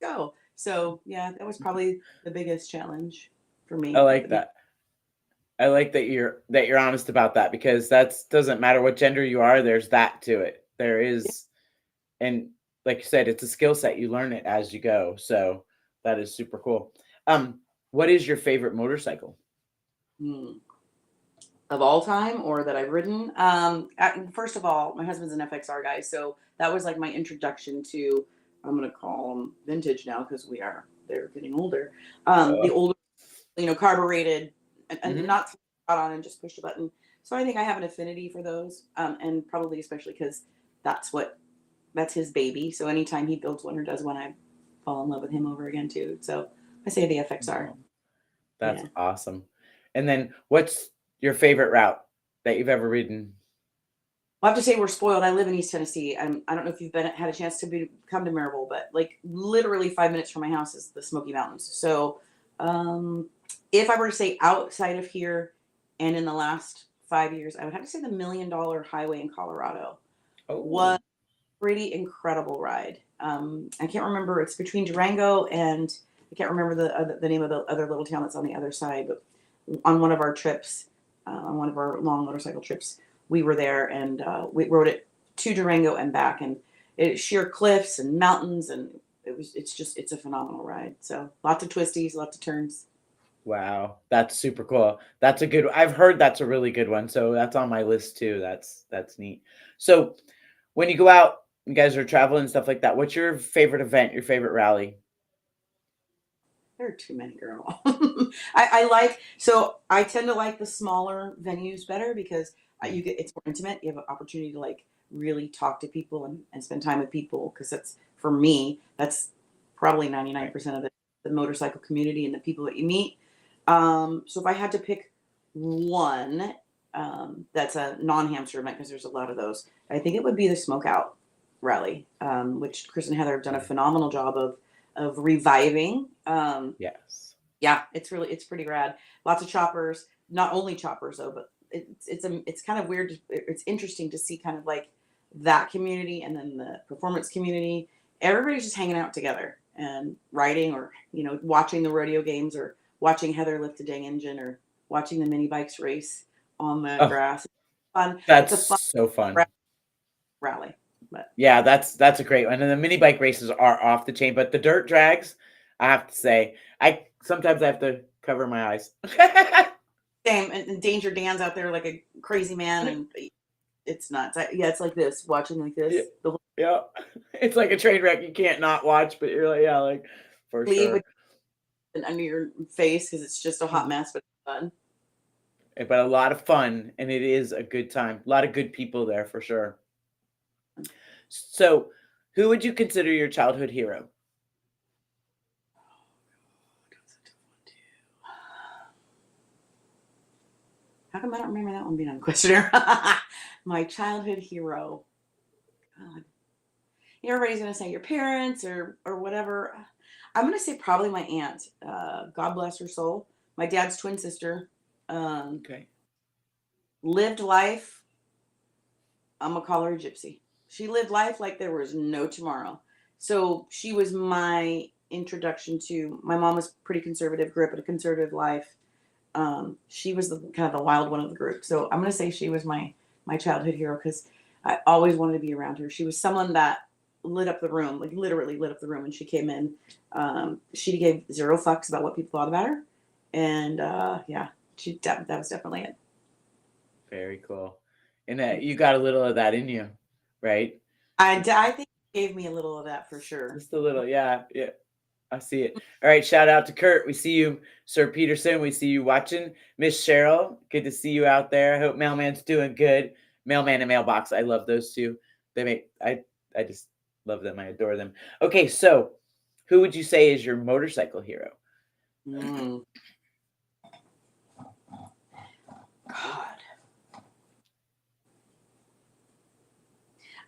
go. So yeah, that was probably the biggest challenge for me. I like that. I like that you're honest about that, because that's doesn't matter what gender you are, there's that to it. There is, and like you said, it's a skill set. You learn it as you go. So that is super cool. What is your favorite motorcycle? Hmm. Of all time, or that I've ridden. First of all, my husband's an FXR guy, so that was like my introduction to. I'm gonna call them vintage now because they're getting older. The older, carbureted, and not out on and just push a button. So I think I have an affinity for those, and probably especially because that's his baby. So anytime he builds one or does one, I fall in love with him over again too. So I say the FXR. That's Yeah. awesome. And then what's your favorite route that you've ever ridden? I'll have to say we're spoiled. I live in East Tennessee. I don't know if you've had a chance to come to Maryville, but like literally 5 minutes from my house is the Smoky Mountains. So if I were to say outside of here and in the last 5 years, I would have to say the $1 Million Highway in Colorado was a pretty incredible ride. I can't remember. It's between Durango and I can't remember the name of the other little town that's on the other side. But on one of our trips, on one of our long motorcycle trips, we were there and we rode it to Durango and back, and it's sheer cliffs and mountains, and it's a phenomenal ride. So lots of twisties, lots of turns. Wow, that's super cool. That's a good. I've heard that's a really good one, so that's on my list too. That's neat. So when you go out, you guys are traveling and stuff like that. What's your favorite event? Your favorite rally? There are too many, girl. I tend to like the smaller venues better because it's more intimate. You have an opportunity to like really talk to people and spend time with people, because that's, for me, that's probably 99% of the motorcycle community and the people that you meet. So if I had to pick one, that's a non-hamster event, because there's a lot of those, I think it would be the Smokeout Rally, which Chris and Heather have done a phenomenal job of reviving. Yes. Yeah, it's pretty rad. Lots of choppers, not only choppers though, but it's kind of weird. It's interesting to see kind of like that community and then the performance community. Everybody's just hanging out together and riding, or watching the rodeo games, or watching Heather lift a dang engine, or watching the mini bikes race on the grass. It's fun. That's It's a fun so fun. rally. But Yeah, that's a great one. And the mini bike races are off the chain, but the dirt drags, I have to say, I sometimes I have to cover my eyes. same, and Danger Dan's out there like a crazy man, and it's nuts. It's like this, watching like this. The Yeah. It's like a train wreck you can't not watch, but you're like, yeah, like for leave sure. with and under your face because it's just a hot mess, but it's fun. But a lot of fun, and it is a good time. A lot of good people there for sure. So, who would you consider your childhood hero? How come I don't remember that one being on the questionnaire? My childhood hero. God. Everybody's gonna say your parents or whatever. I'm gonna say probably my aunt. God bless her soul. My dad's twin sister. Okay. Lived life. I'm gonna call her a gypsy. She lived life like there was no tomorrow. So she was my introduction to. My mom was pretty conservative. Grew up in a conservative life. She was the kind of the wild one of the group. So I'm gonna say she was my childhood hero because I always wanted to be around her. She was someone that lit up the room, like literally lit up the room when she came in. She gave zero fucks about what people thought about her, and yeah, that was definitely it. Very cool. And you got a little of that in you, right? I think it gave me a little of that for sure. Just a little, yeah, yeah. I see it. All right, shout out to Kurt. We see you, Sir Peterson. We see you watching. Miss Cheryl, good to see you out there. I hope Mailman's doing good. Mailman and Mailbox, I love those two. I just love them. I adore them. Okay, so who would you say is your motorcycle hero? Mm. God.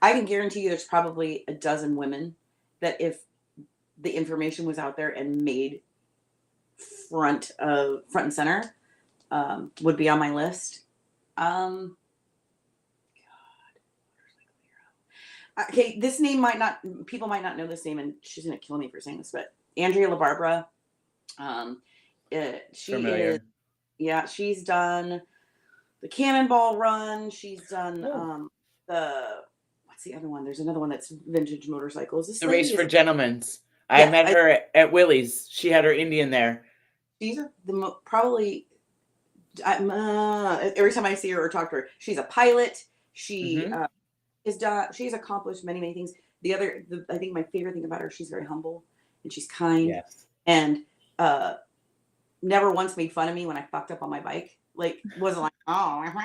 I can guarantee you there's probably a dozen women that if the information was out there and made front and center, would be on my list. God. Okay, this name people might not know this name, and she's gonna kill me for saying this, but Andrea LaBarbera She is, Familiar. yeah, she's done the Cannonball Run. She's done Oh, the what's the other one? There's another one that's vintage motorcycles. This the Race lady for is, Gentlemen's. I yes, met her at Willie's. She had her Indian there. she's probably every time I see her or talk to her, she's a pilot. She Mm-hmm. is done. She's accomplished many, many things. I think my favorite thing about her, she's very humble and she's kind Yes. and uh, never once made fun of me when I fucked up on my bike. Like, wasn't like, oh, and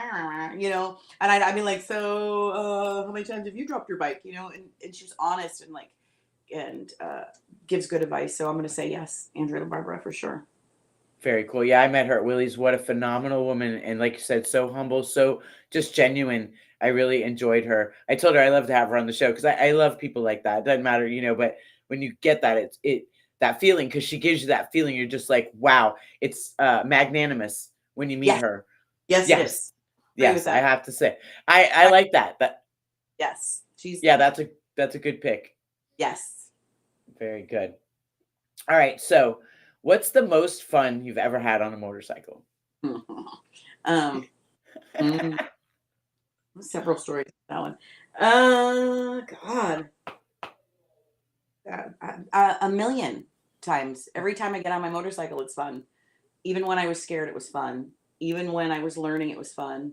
I'd be like, so, how many times have you dropped your bike? And she's honest and like, and gives good advice. So I'm going to say yes, Andrea Barbara for sure. Very cool. Yeah, I met her at Willie's. What a phenomenal woman. And like you said, so humble, so just genuine. I really enjoyed her. I told her I love to have her on the show because I love people like that. It doesn't matter, but when you get that, that feeling, because she gives you that feeling, you're just like, wow, it's magnanimous when you meet Yes, her. yes, it Yes. is. Agree with Yes, I that. have to say. I like that. Yes, she's Yeah, that's a good pick. yes. Very good. All right. So what's the most fun you've ever had on a motorcycle? um, mm, several stories on that one. God, a million times. Every time I get on my motorcycle, it's fun. Even when I was scared, it was fun. Even when I was learning, it was fun.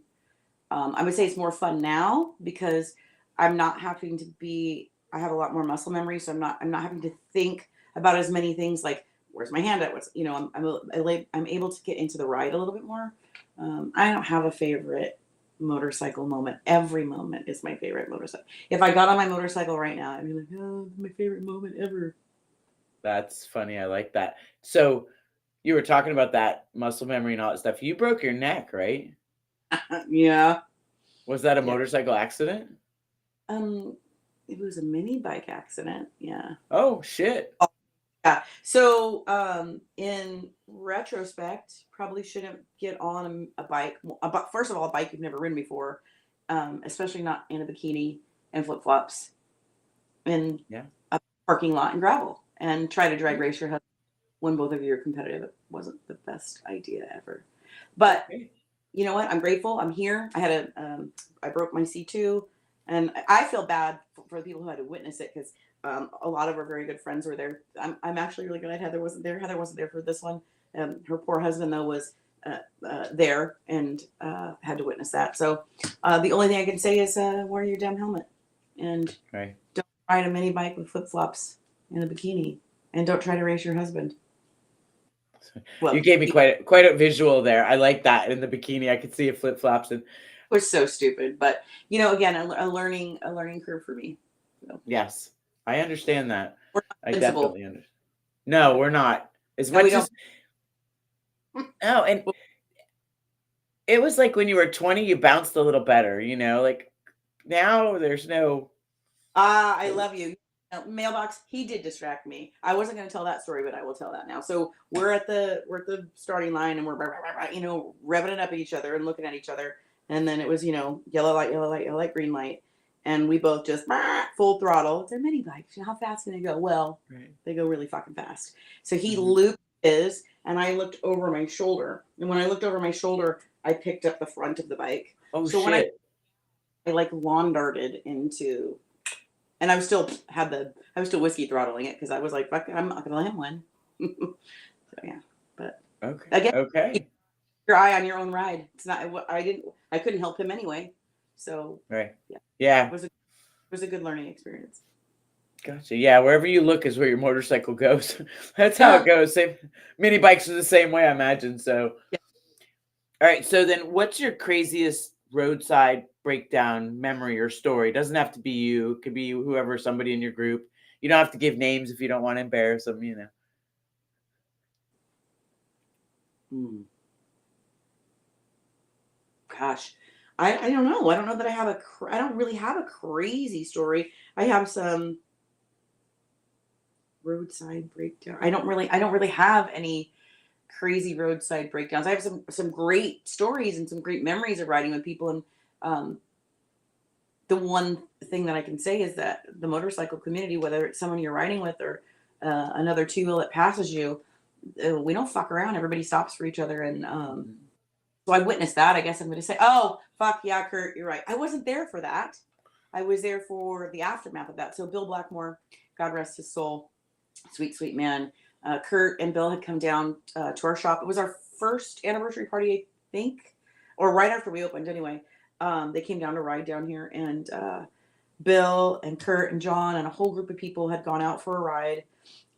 I would say it's more fun now because I'm not having to be. I have a lot more muscle memory, so I'm not having to think about as many things like where's my hand at. What's I'm able to get into the ride a little bit more. I don't have a favorite motorcycle moment. Every moment is my favorite motorcycle. If I got on my motorcycle right now, I'd be like, oh, my favorite moment ever. That's funny. I like that. So you were talking about that muscle memory and all that stuff. You broke your neck, right? Yeah. Was that a Yeah. motorcycle accident? Um, it was a mini bike accident. Yeah. Oh, shit. Yeah. So, in retrospect, probably shouldn't get on a bike. First of all, a bike you've never ridden before, especially not in a bikini and flip flops in Yeah. a parking lot and gravel, and try to drag race your husband when both of you are competitive. It wasn't the best idea ever. But Okay. you know what? I'm grateful. I'm here. I broke my C2, and I feel bad for the people who had to witness it because a lot of our very good friends were there. I'm actually really glad Heather wasn't there. Heather wasn't there for this one. Her poor husband though was there and had to witness that. So the only thing I can say is wear your damn helmet and Right. don't ride a mini bike with flip flops and a bikini, and don't try to race your husband. You Well, gave me quite a visual there. I like that in the bikini. I could see it flip flops and was so stupid, but again, a learning curve for me. So, yes, I understand that. we're not I invincible. definitely understand. No, we're not. As No, we much don't. as oh, and it was like when you were 20, you bounced a little better, like now there's no I love you. Mailbox. He did distract me. I wasn't going to tell that story, but I will tell that now. So we're at the starting line, and we're revving it up at each other and looking at each other. And then it was yellow light, yellow light, yellow light, green light, and we both just full throttle. They're mini bikes. How fast can they go? Well, right. they go really fucking fast. So he Mhm. looped his, and I looked over my shoulder. And when I looked over my shoulder, I picked up the front of the bike. Oh So when I shit. like lawn darted into, and I was still whiskey throttling it because I was like, fuck, I'm not gonna let him win. So yeah, but Okay. again, keep Okay. your eye on your own ride. It's not. I couldn't help him anyway. So Right. yeah, Yeah. it was a good learning experience. Gotcha. Yeah, wherever you look is where your motorcycle goes. That's how Yeah. it goes. Same mini bikes are the same way, I imagine. So Yeah. all right. So then what's your craziest roadside breakdown memory or story? It doesn't have to be you. It could be whoever, somebody in your group. You don't have to give names if you don't want to embarrass them. Hmm. Gosh, I don't know. I don't know that I don't really have a crazy story. I have some roadside breakdown. I don't really have any crazy roadside breakdowns. I have some great stories and some great memories of riding with people. And um, the one thing that I can say is that the motorcycle community, whether it's someone you're riding with or another two-wheel that passes you, we don't fuck around. Everybody stops for each other. And so I witnessed that. I guess I'm going to say, oh, fuck yeah, Kurt, you're right. I wasn't there for that. I was there for the aftermath of that. So Bill Blackmore, God rest his soul, sweet, sweet man. Kurt and Bill had come down to our shop. It was our first anniversary party, I think, or right after we opened anyway. They came down to ride down here, and Bill and Kurt and John and a whole group of people had gone out for a ride,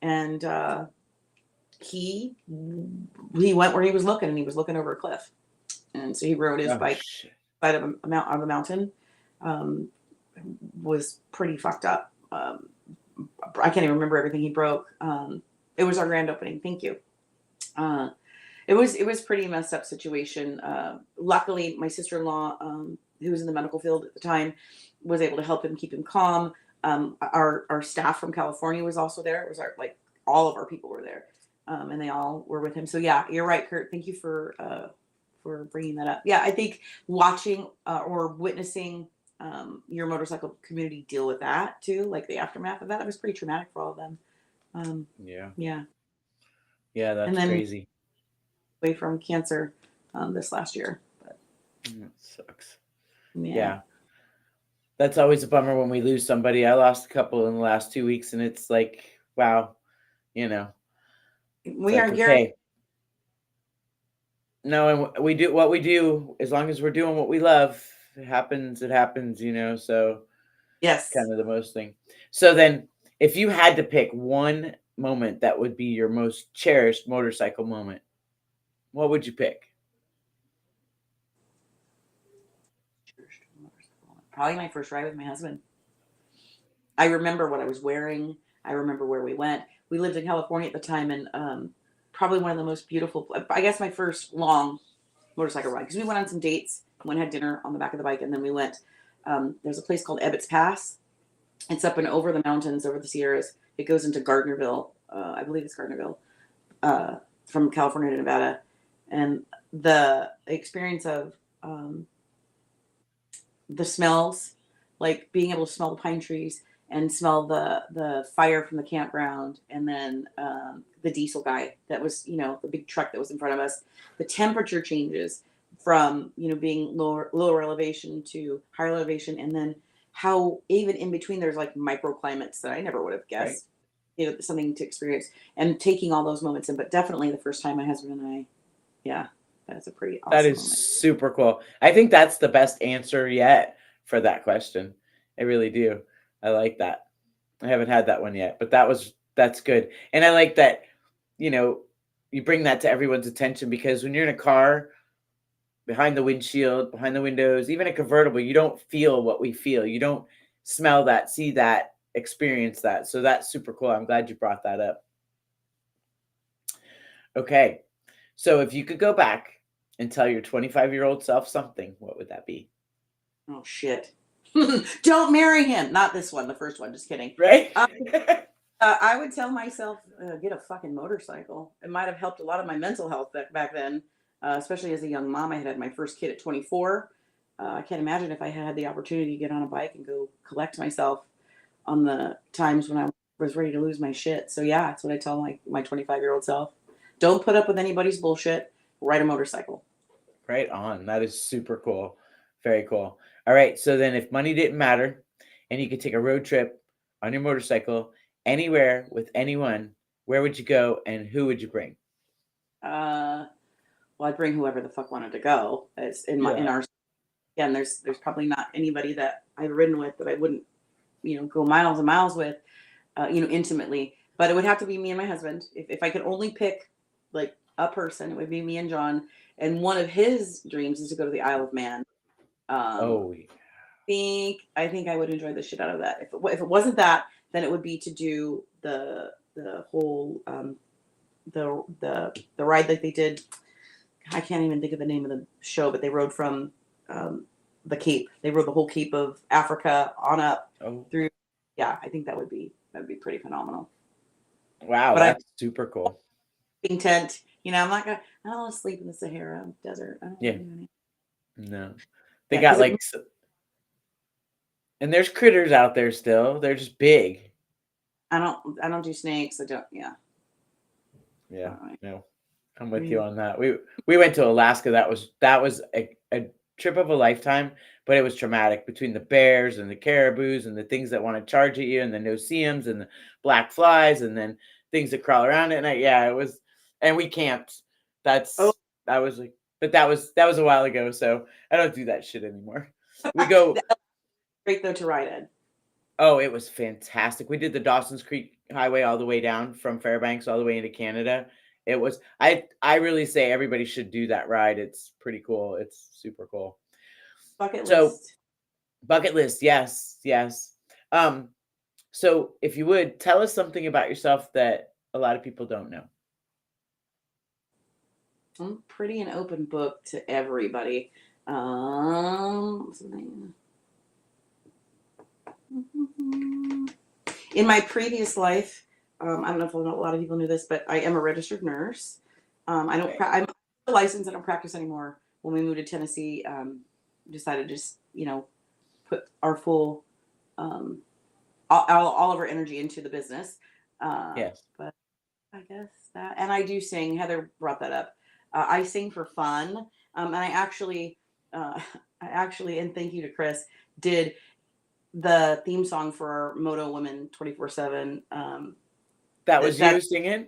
and he went where he was looking, and he was looking over a cliff, and so he rode his bike side of a mountain. Was pretty fucked up. I can't even remember everything he broke. It was our grand opening. Thank you. It was pretty messed up situation. Luckily, my sister-in-law, who was in the medical field at the time, was able to help him, keep him calm. Our staff from California was also there. It was all of our people were there, and they all were with him. So yeah, you're right, Kurt. Thank you for bringing that up. Yeah, I think watching or witnessing your motorcycle community deal with that too, like the aftermath of that, it was pretty traumatic for all of them. Yeah, that's and then crazy. Away from cancer this last year, but it sucks. Yeah, that's always a bummer when we lose somebody. I lost a couple in the last 2 weeks, and it's like, wow, we like, aren't guaranteed. No, and we do what we do. As long as we're doing what we love, it happens. So Yes, kind of the most thing. So then, if you had to pick one moment that would be your most cherished motorcycle moment, what would you pick? Probably my first ride with my husband. I remember what I was wearing. I remember where we went. We lived in California at the time, and probably one of the most beautiful, I guess my first long motorcycle ride, because we went on some dates, went and had dinner on the back of the bike, and then we went, there's a place called Ebbets Pass. It's up and over the mountains, over the Sierras. It goes into Gardnerville. I believe it's Gardnerville, from California to Nevada. And the experience of the smells, like being able to smell the pine trees and smell the fire from the campground, and then the diesel guy that was, the big truck that was in front of us. The temperature changes from, being lower elevation to higher elevation, and then how even in between there's like microclimates that I never would have guessed. Right. Something to experience, and taking all those moments in. But definitely the first time my husband and I, that's a pretty awesome That is moment. Super cool. I think that's the best answer yet for that question. I really do. I like that. I haven't had that one yet, but that's good. And I like that, you bring that to everyone's attention, because when you're in a car, behind the windshield, behind the windows, even a convertible, you don't feel what we feel. You don't smell that, see that, experience that. So that's super cool. I'm glad you brought that up. Okay. So if you could go back and tell your 25-year-old self something, what would that be? Oh, shit. Don't marry him. Not this one, the first one. Just kidding. Right? I would tell myself, get a fucking motorcycle. It might have helped a lot of my mental health back then, especially as a young mom. I had my first kid at 24. I can't imagine if I had the opportunity to get on a bike and go collect myself on the times when I was ready to lose my shit. So yeah, that's what I tell my 25-year-old self. Don't put up with anybody's bullshit. Ride a motorcycle. Right on. That is super cool. Very cool. All right. So then if money didn't matter and you could take a road trip on your motorcycle anywhere with anyone, where would you go and who would you bring? Well, I'd bring whoever the fuck wanted to go. It's in our, again, there's probably not anybody that I've ridden with that I wouldn't, go miles and miles with, intimately, but it would have to be me and my husband. If I could only pick like a person, it would be me and John. And one of his dreams is to go to the Isle of Man. I think I would enjoy the shit out of that. If it wasn't that, then it would be to do the whole the ride like they did. I can't even think of the name of the show, but they rode from the Cape. They rode the whole Cape of Africa on up through. Yeah, I think that would be pretty phenomenal. Wow, but that's super cool. Tent, I don't want to sleep in the Sahara desert. No, they got and there's critters out there still. They're just big. I don't do snakes. I don't. Yeah. Yeah, All right. no, I'm with you on that. We went to Alaska. That was a trip of a lifetime, but it was traumatic between the bears and the caribous and the things that want to charge at you and the no-see-ums and the black flies and then things that crawl around at night. Yeah, it was, and we camped. Oh, That was like, but that was a while ago, so I don't do that shit anymore. We go. great though to ride in. Oh, it was fantastic. We did the Dawson's Creek Highway all the way down from Fairbanks all the way into Canada. It was I really say everybody should do that ride. It's pretty cool. It's super cool. Bucket So, list. bucket list, yes, yes. Um, so if you would tell us something about yourself that a lot of people don't know. I'm pretty an open book to everybody. Something. In my previous life, I don't know if a lot of people knew this, but I am a registered nurse. I don't. Okay. I'm licensed. I don't practice anymore. When we moved to Tennessee, decided to just put our full all of our energy into the business. Yes. But I guess that, and I do sing. Heather brought that up. I sing for fun, and and thank you to Chris, did the theme song for our Moto Women 24/7. That was you That singing?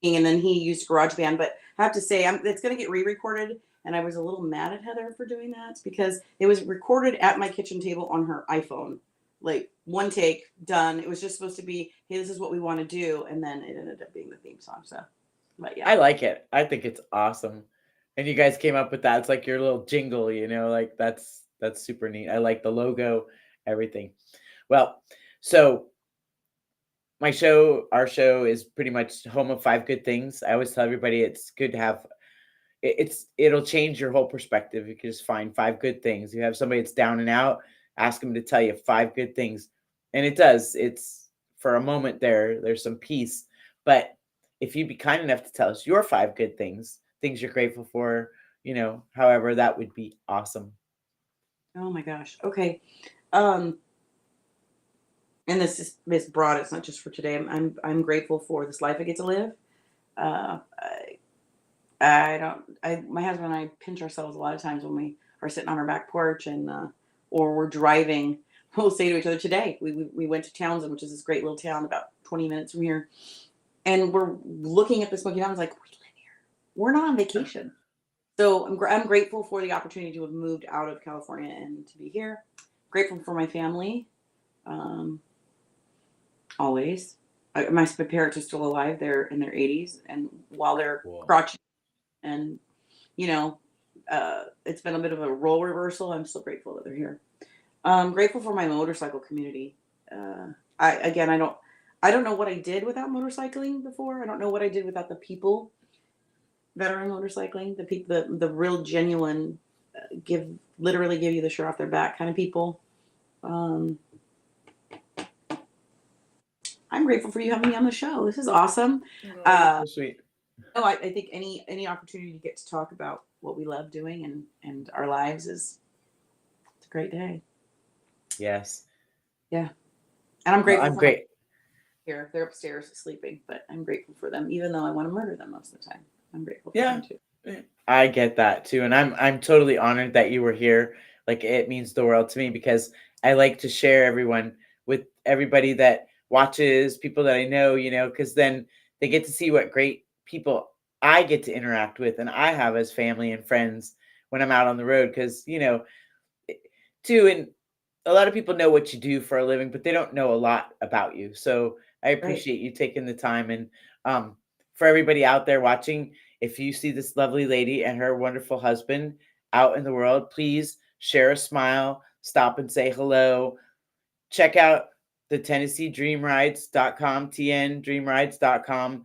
and then he used GarageBand. But I have to say, it's going to get re-recorded, and I was a little mad at Heather for doing that because it was recorded at my kitchen table on her iPhone, like one take, done. It was just supposed to be, hey, this is what we want to do, and then it ended up being the theme song. So, but yeah, I like it. I think it's awesome. And you guys came up with that. It's like your little jingle, like that's super neat. I like the logo, everything. Well, so our show is pretty much home of 5 good things. I always tell everybody it's good to have it'll change your whole perspective. You can just find 5 good things. You have somebody that's down and out, ask them to tell you 5 good things. And it does. It's for a moment there's some peace. But if you'd be kind enough to tell us your 5 good things, things you're grateful for, however, that would be awesome. oh my gosh, okay. Um, and this broad. It's not just for today. I'm grateful for this life I get to live. Uh, I don't. My husband and I pinch ourselves a lot of times when we are sitting on our back porch and or we're driving. We'll say to each other, today we went to Townsend, which is this great little town about 20 minutes from here, and we're looking at the Smoky Mountains like, we live here. We're not on vacation. So I'm grateful for the opportunity to have moved out of California and to be here. Grateful for my family, always. My parents are still alive. They're in their 80s, and while they're Cool. crotchety and it's been a bit of a role reversal, I'm still grateful that they're here. Grateful for my motorcycle community. I don't know what I did without motorcycling before. I don't know what I did without the people that are in motorcycling. The people, the real genuine, literally give you the shirt off their back kind of people. I'm grateful for you having me on the show. This is awesome. So sweet. No, I think any opportunity to get to talk about what we love doing and our lives it's a great day. Yes. Yeah. And I'm grateful I'm for great. here. They're upstairs sleeping, but I'm grateful for them, even though I want to murder them most of the time. I'm grateful for them too. I get that too. And I'm totally honored that you were here. Like, it means the world to me because I like to share everyone with everybody that watches, people that I know, because then they get to see what great people I get to interact with and I have as family and friends when I'm out on the road. Because, too, and a lot of people know what you do for a living, but they don't know a lot about you. So I Right. appreciate you taking the time. And for everybody out there watching, if you see this lovely lady and her wonderful husband out in the world, please share a smile, stop and say hello. Check out the TennesseeDreamRides.com, tndreamrides.com.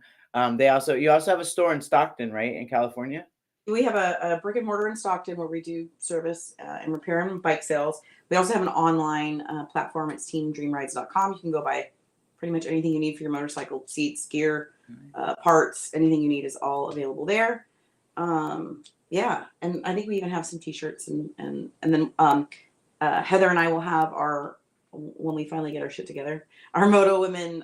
You also have a store in Stockton, right, in California? We have a brick and mortar in Stockton where we do service and repair and bike sales. We also have an online platform. It's teamdreamrides.com. You can go buy pretty much anything you need for your motorcycle, seats, gear, parts, anything you need is all available there. Yeah, and I think we even have some t-shirts and then Heather and I will have when we finally get our shit together, our Moto Women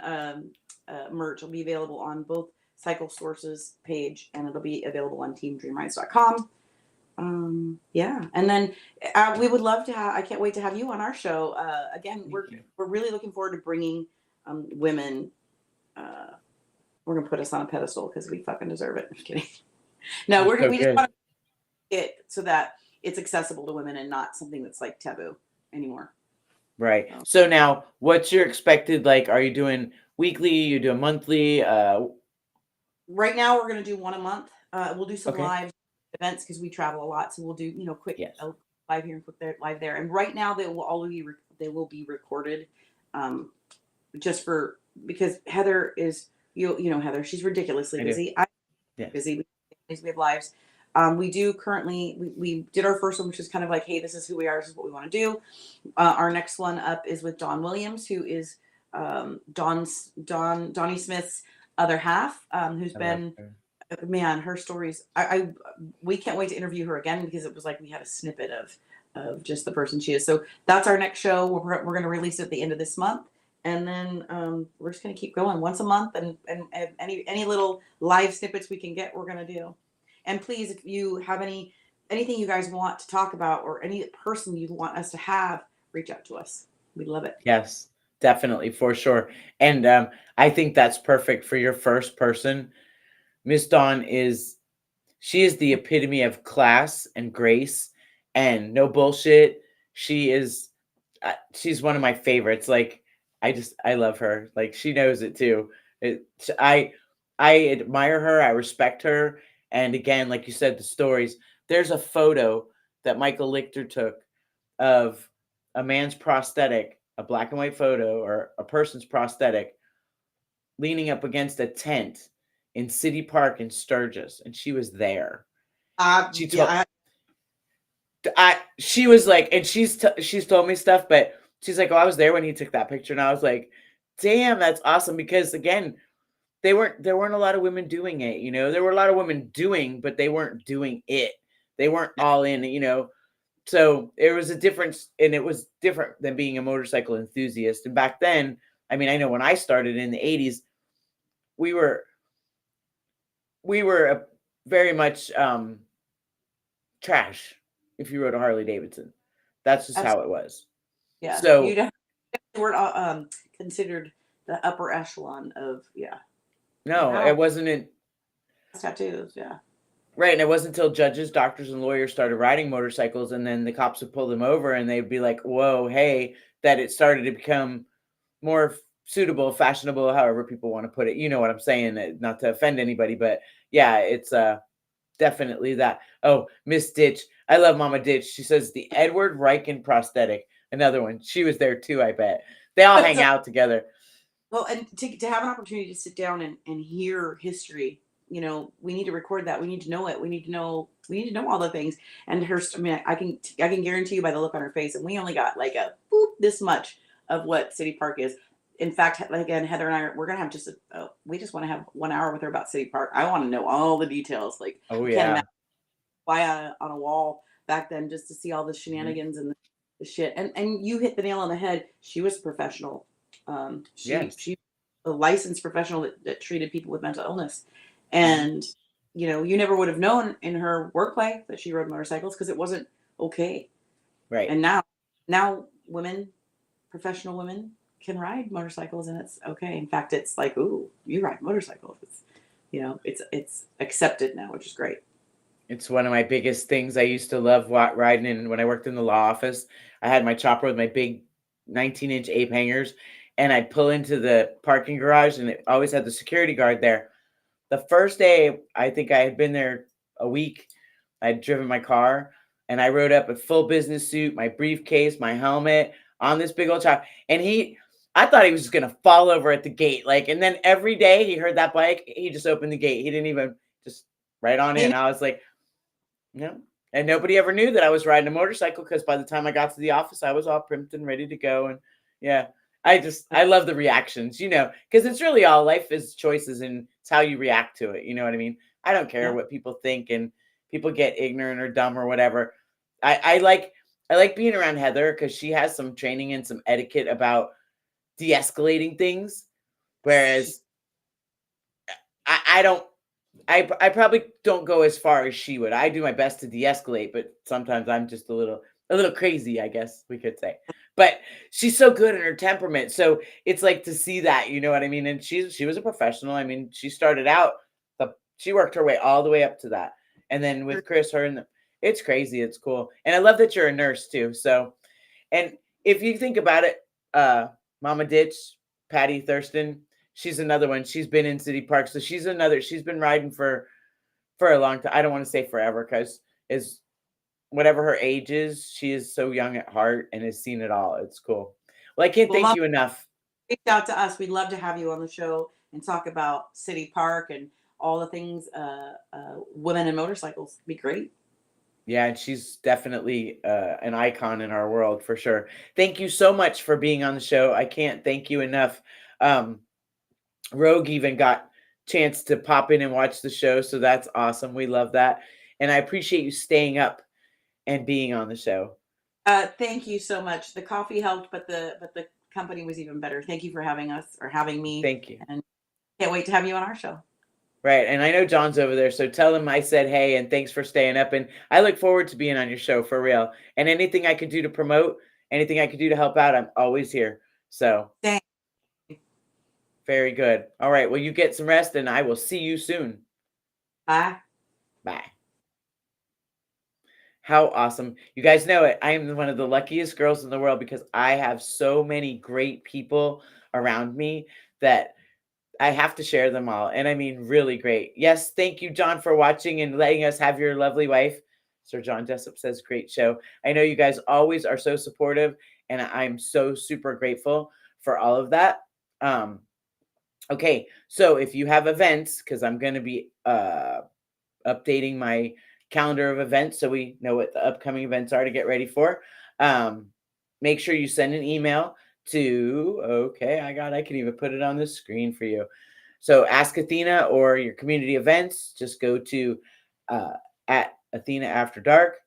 merch will be available on both Cycle Sources page, and it'll be available on teamdreamrise.com. Yeah, and then we would love to have. I can't wait to have you on our show. Again, we're really looking forward to bringing women. We're gonna put us on a pedestal because we fucking deserve it. I'm just kidding. No, we just want to it so that it's accessible to women and not something that's like taboo anymore. Right. So now, what's your expected, like, are you doing weekly? You doing monthly? Right now, we're going to do one a month. We'll do some Okay. live events because we travel a lot. So we'll do, quick live here and quick there, live there. And right now, they will be recorded just because Heather is, Heather, she's ridiculously busy. I'm busy. We have lives. We do currently, we did our first one, which is kind of like, hey, this is who we are. This is what we want to do. Our next one up is with Dawn Williams, who is Donnie Smith's other half, who's been, man, her stories. We can't wait to interview her again because it was like we had a snippet of just the person she is. So that's our next show. We're going to release it at the end of this month. And then we're just going to keep going once a month, and any little live snippets we can get, we're going to do. And please, if you have anything you guys want to talk about or any person you want us to have, reach out to us. We'd love it. Yes, definitely, for sure. And I think that's perfect for your first person. Miss Dawn she is the epitome of class and grace and no bullshit. She's one of my favorites. Like, I love her. Like, she knows it too. I admire her. I respect her. And again, like you said, the stories. There's a photo that Michael Lichter took of a man's prosthetic, a black and white photo, or a person's prosthetic, leaning up against a tent in City Park in Sturgis, and she was there. She was like, and she's told me stuff, but she's like, oh, I was there when he took that picture, and I was like, damn, that's awesome, because again, there weren't a lot of women doing it, There were a lot of women doing, but they weren't doing it. They weren't all in, So there was a difference, and it was different than being a motorcycle enthusiast. And back then, I mean, I know when I started in the 80s, we were very much trash if you rode a Harley Davidson. That's just how it was. Yeah. So you weren't considered the upper echelon of No, it wasn't tattoos, yeah. Right, and it wasn't until judges, doctors, and lawyers started riding motorcycles, and then the cops would pull them over, and they'd be like, whoa, hey, that it started to become more suitable, fashionable, however people want to put it. You know what I'm saying, not to offend anybody, but yeah, it's definitely that. Oh, Miss Ditch. I love Mama Ditch. She says the Edward Riken prosthetic. Another one. She was there too, I bet. They all hang out together. Well, and to have an opportunity to sit down and hear history, we need to record that. We need to know it. We need to know all the things. And I can guarantee you by the look on her face, and we only got like this much of what City Park is. In fact, again, Heather and I, we're going to have we just want to have 1 hour with her about City Park. I want to know all the details. Like, fly on a wall back then just to see all the shenanigans and the shit. And you hit the nail on the head. She was a professional. She a licensed professional that treated people with mental illness. And, you never would have known in her work life that she rode motorcycles because it wasn't okay. Right. And now women, professional women, can ride motorcycles, and it's okay. In fact, it's like, ooh, you ride motorcycles. It's it's accepted now, which is great. It's one of my biggest things. I used to love riding in when I worked in the law office. I had my chopper with my big 19-inch ape hangers, and I'd pull into the parking garage, and it always had the security guard there. The first day, I think I had been there a week. I'd driven my car, and I rode up a full business suit, my briefcase, my helmet, on this big old chopper. And I thought he was just going to fall over at the gate. And then every day he heard that bike, he just opened the gate. He didn't even just right on in. I was like, no. And nobody ever knew that I was riding a motorcycle because by the time I got to the office, I was all primped and ready to go. And yeah, I love the reactions, because it's really all life is choices and it's how you react to it. You know what I mean? I don't care what people think, and people get ignorant or dumb or whatever. I like being around Heather because she has some training and some etiquette about de-escalating things. Whereas I don't. I probably don't go as far as she would. I do my best to de-escalate, but sometimes I'm just a little crazy, I guess we could say. But she's so good in her temperament. So it's like to see that, you know what I mean? And she was a professional. I mean, she started out she worked her way all the way up to that. And then with Chris, it's crazy. It's cool. And I love that you're a nurse too. So, and if you think about it, Mama Ditch, Patty Thurston, she's another one. She's been in City Park. So she's been riding for a long time. I don't want to say forever because is whatever her age is, she is so young at heart and has seen it all. It's cool. Well, I can't thank you enough. Reach out to us. We'd love to have you on the show and talk about City Park and all the things women and motorcycles. It'd be great. Yeah, and she's definitely an icon in our world for sure. Thank you so much for being on the show. I can't thank you enough. Rogue even got chance to pop in and watch the show, so that's awesome. We love that, and I appreciate you staying up and being on the show. Thank you so much. The coffee helped, but the company was even better. Thank you for having us or having me. Thank you. And can't wait to have you on our show. Right. And I know John's over there, so tell him I said hey and thanks for staying up. And I look forward to being on your show for real. And anything I could do to promote, anything I could do to help out, I'm always here. So Thanks. Very good. All right. Well, you get some rest and I will see you soon. Bye. Bye. How awesome. You guys know it. I am one of the luckiest girls in the world because I have so many great people around me that I have to share them all. And I mean, really great. Yes. Thank you, John, for watching and letting us have your lovely wife. Sir John Jessup says, great show. I know you guys always are so supportive and I'm so super grateful for all of that. Okay. So if you have events, because I'm going to be updating my calendar of events so we know what the upcoming events are to get ready for. Make sure you send an email to, I can even put it on the screen for you. So Ask Athena or your community events, just go to at Athena After Dark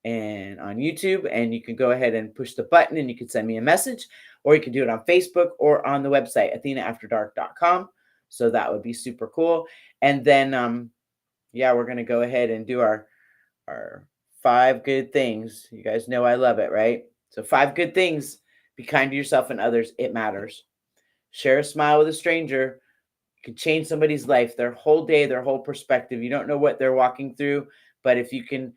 and on YouTube, and you can go ahead and push the button and you can send me a message, or you can do it on Facebook or on the website, athenaafterdark.com. So that would be super cool. And then, we're going to go ahead and do our 5 good things. You guys know I love it, right? So 5 good things. Be kind to yourself and others. It matters. Share a smile with a stranger. You can change somebody's life, their whole day, their whole perspective. You don't know what they're walking through, but if you can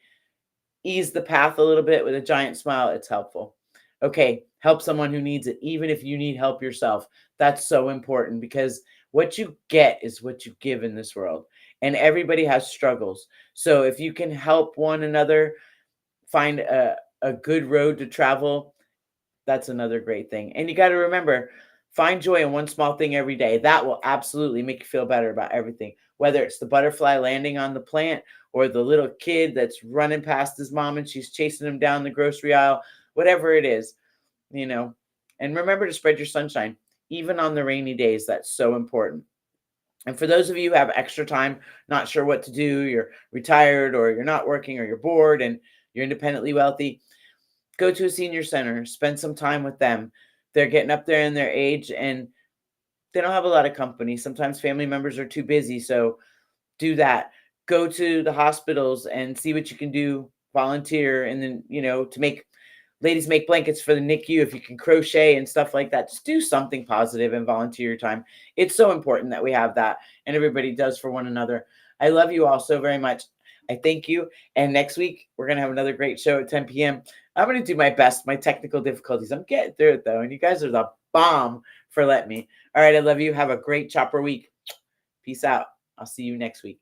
ease the path a little bit with a giant smile, it's helpful. Okay, help someone who needs it, even if you need help yourself. That's so important because what you get is what you give in this world. And everybody has struggles. So if you can help one another find a good road to travel, that's another great thing. And you got to remember, find joy in one small thing every day. That will absolutely make you feel better about everything. Whether it's the butterfly landing on the plant or the little kid that's running past his mom and she's chasing him down the grocery aisle, whatever it is, And remember to spread your sunshine, even on the rainy days. That's so important. And for those of you who have extra time, not sure what to do, you're retired or you're not working or you're bored and you're independently wealthy, go to a senior center, spend some time with them. They're getting up there in their age and they don't have a lot of company. Sometimes family members are too busy. So do that. Go to the hospitals and see what you can do, volunteer, and then, to make ladies make blankets for the NICU, if you can crochet and stuff like that. Just do something positive and volunteer your time. It's so important that we have that and everybody does for one another. I love you all so very much. I thank you. And next week, we're going to have another great show at 10 p.m. I'm going to do my best, my technical difficulties. I'm getting through it, though. And you guys are the bomb for letting me. All right. I love you. Have a great chopper week. Peace out. I'll see you next week.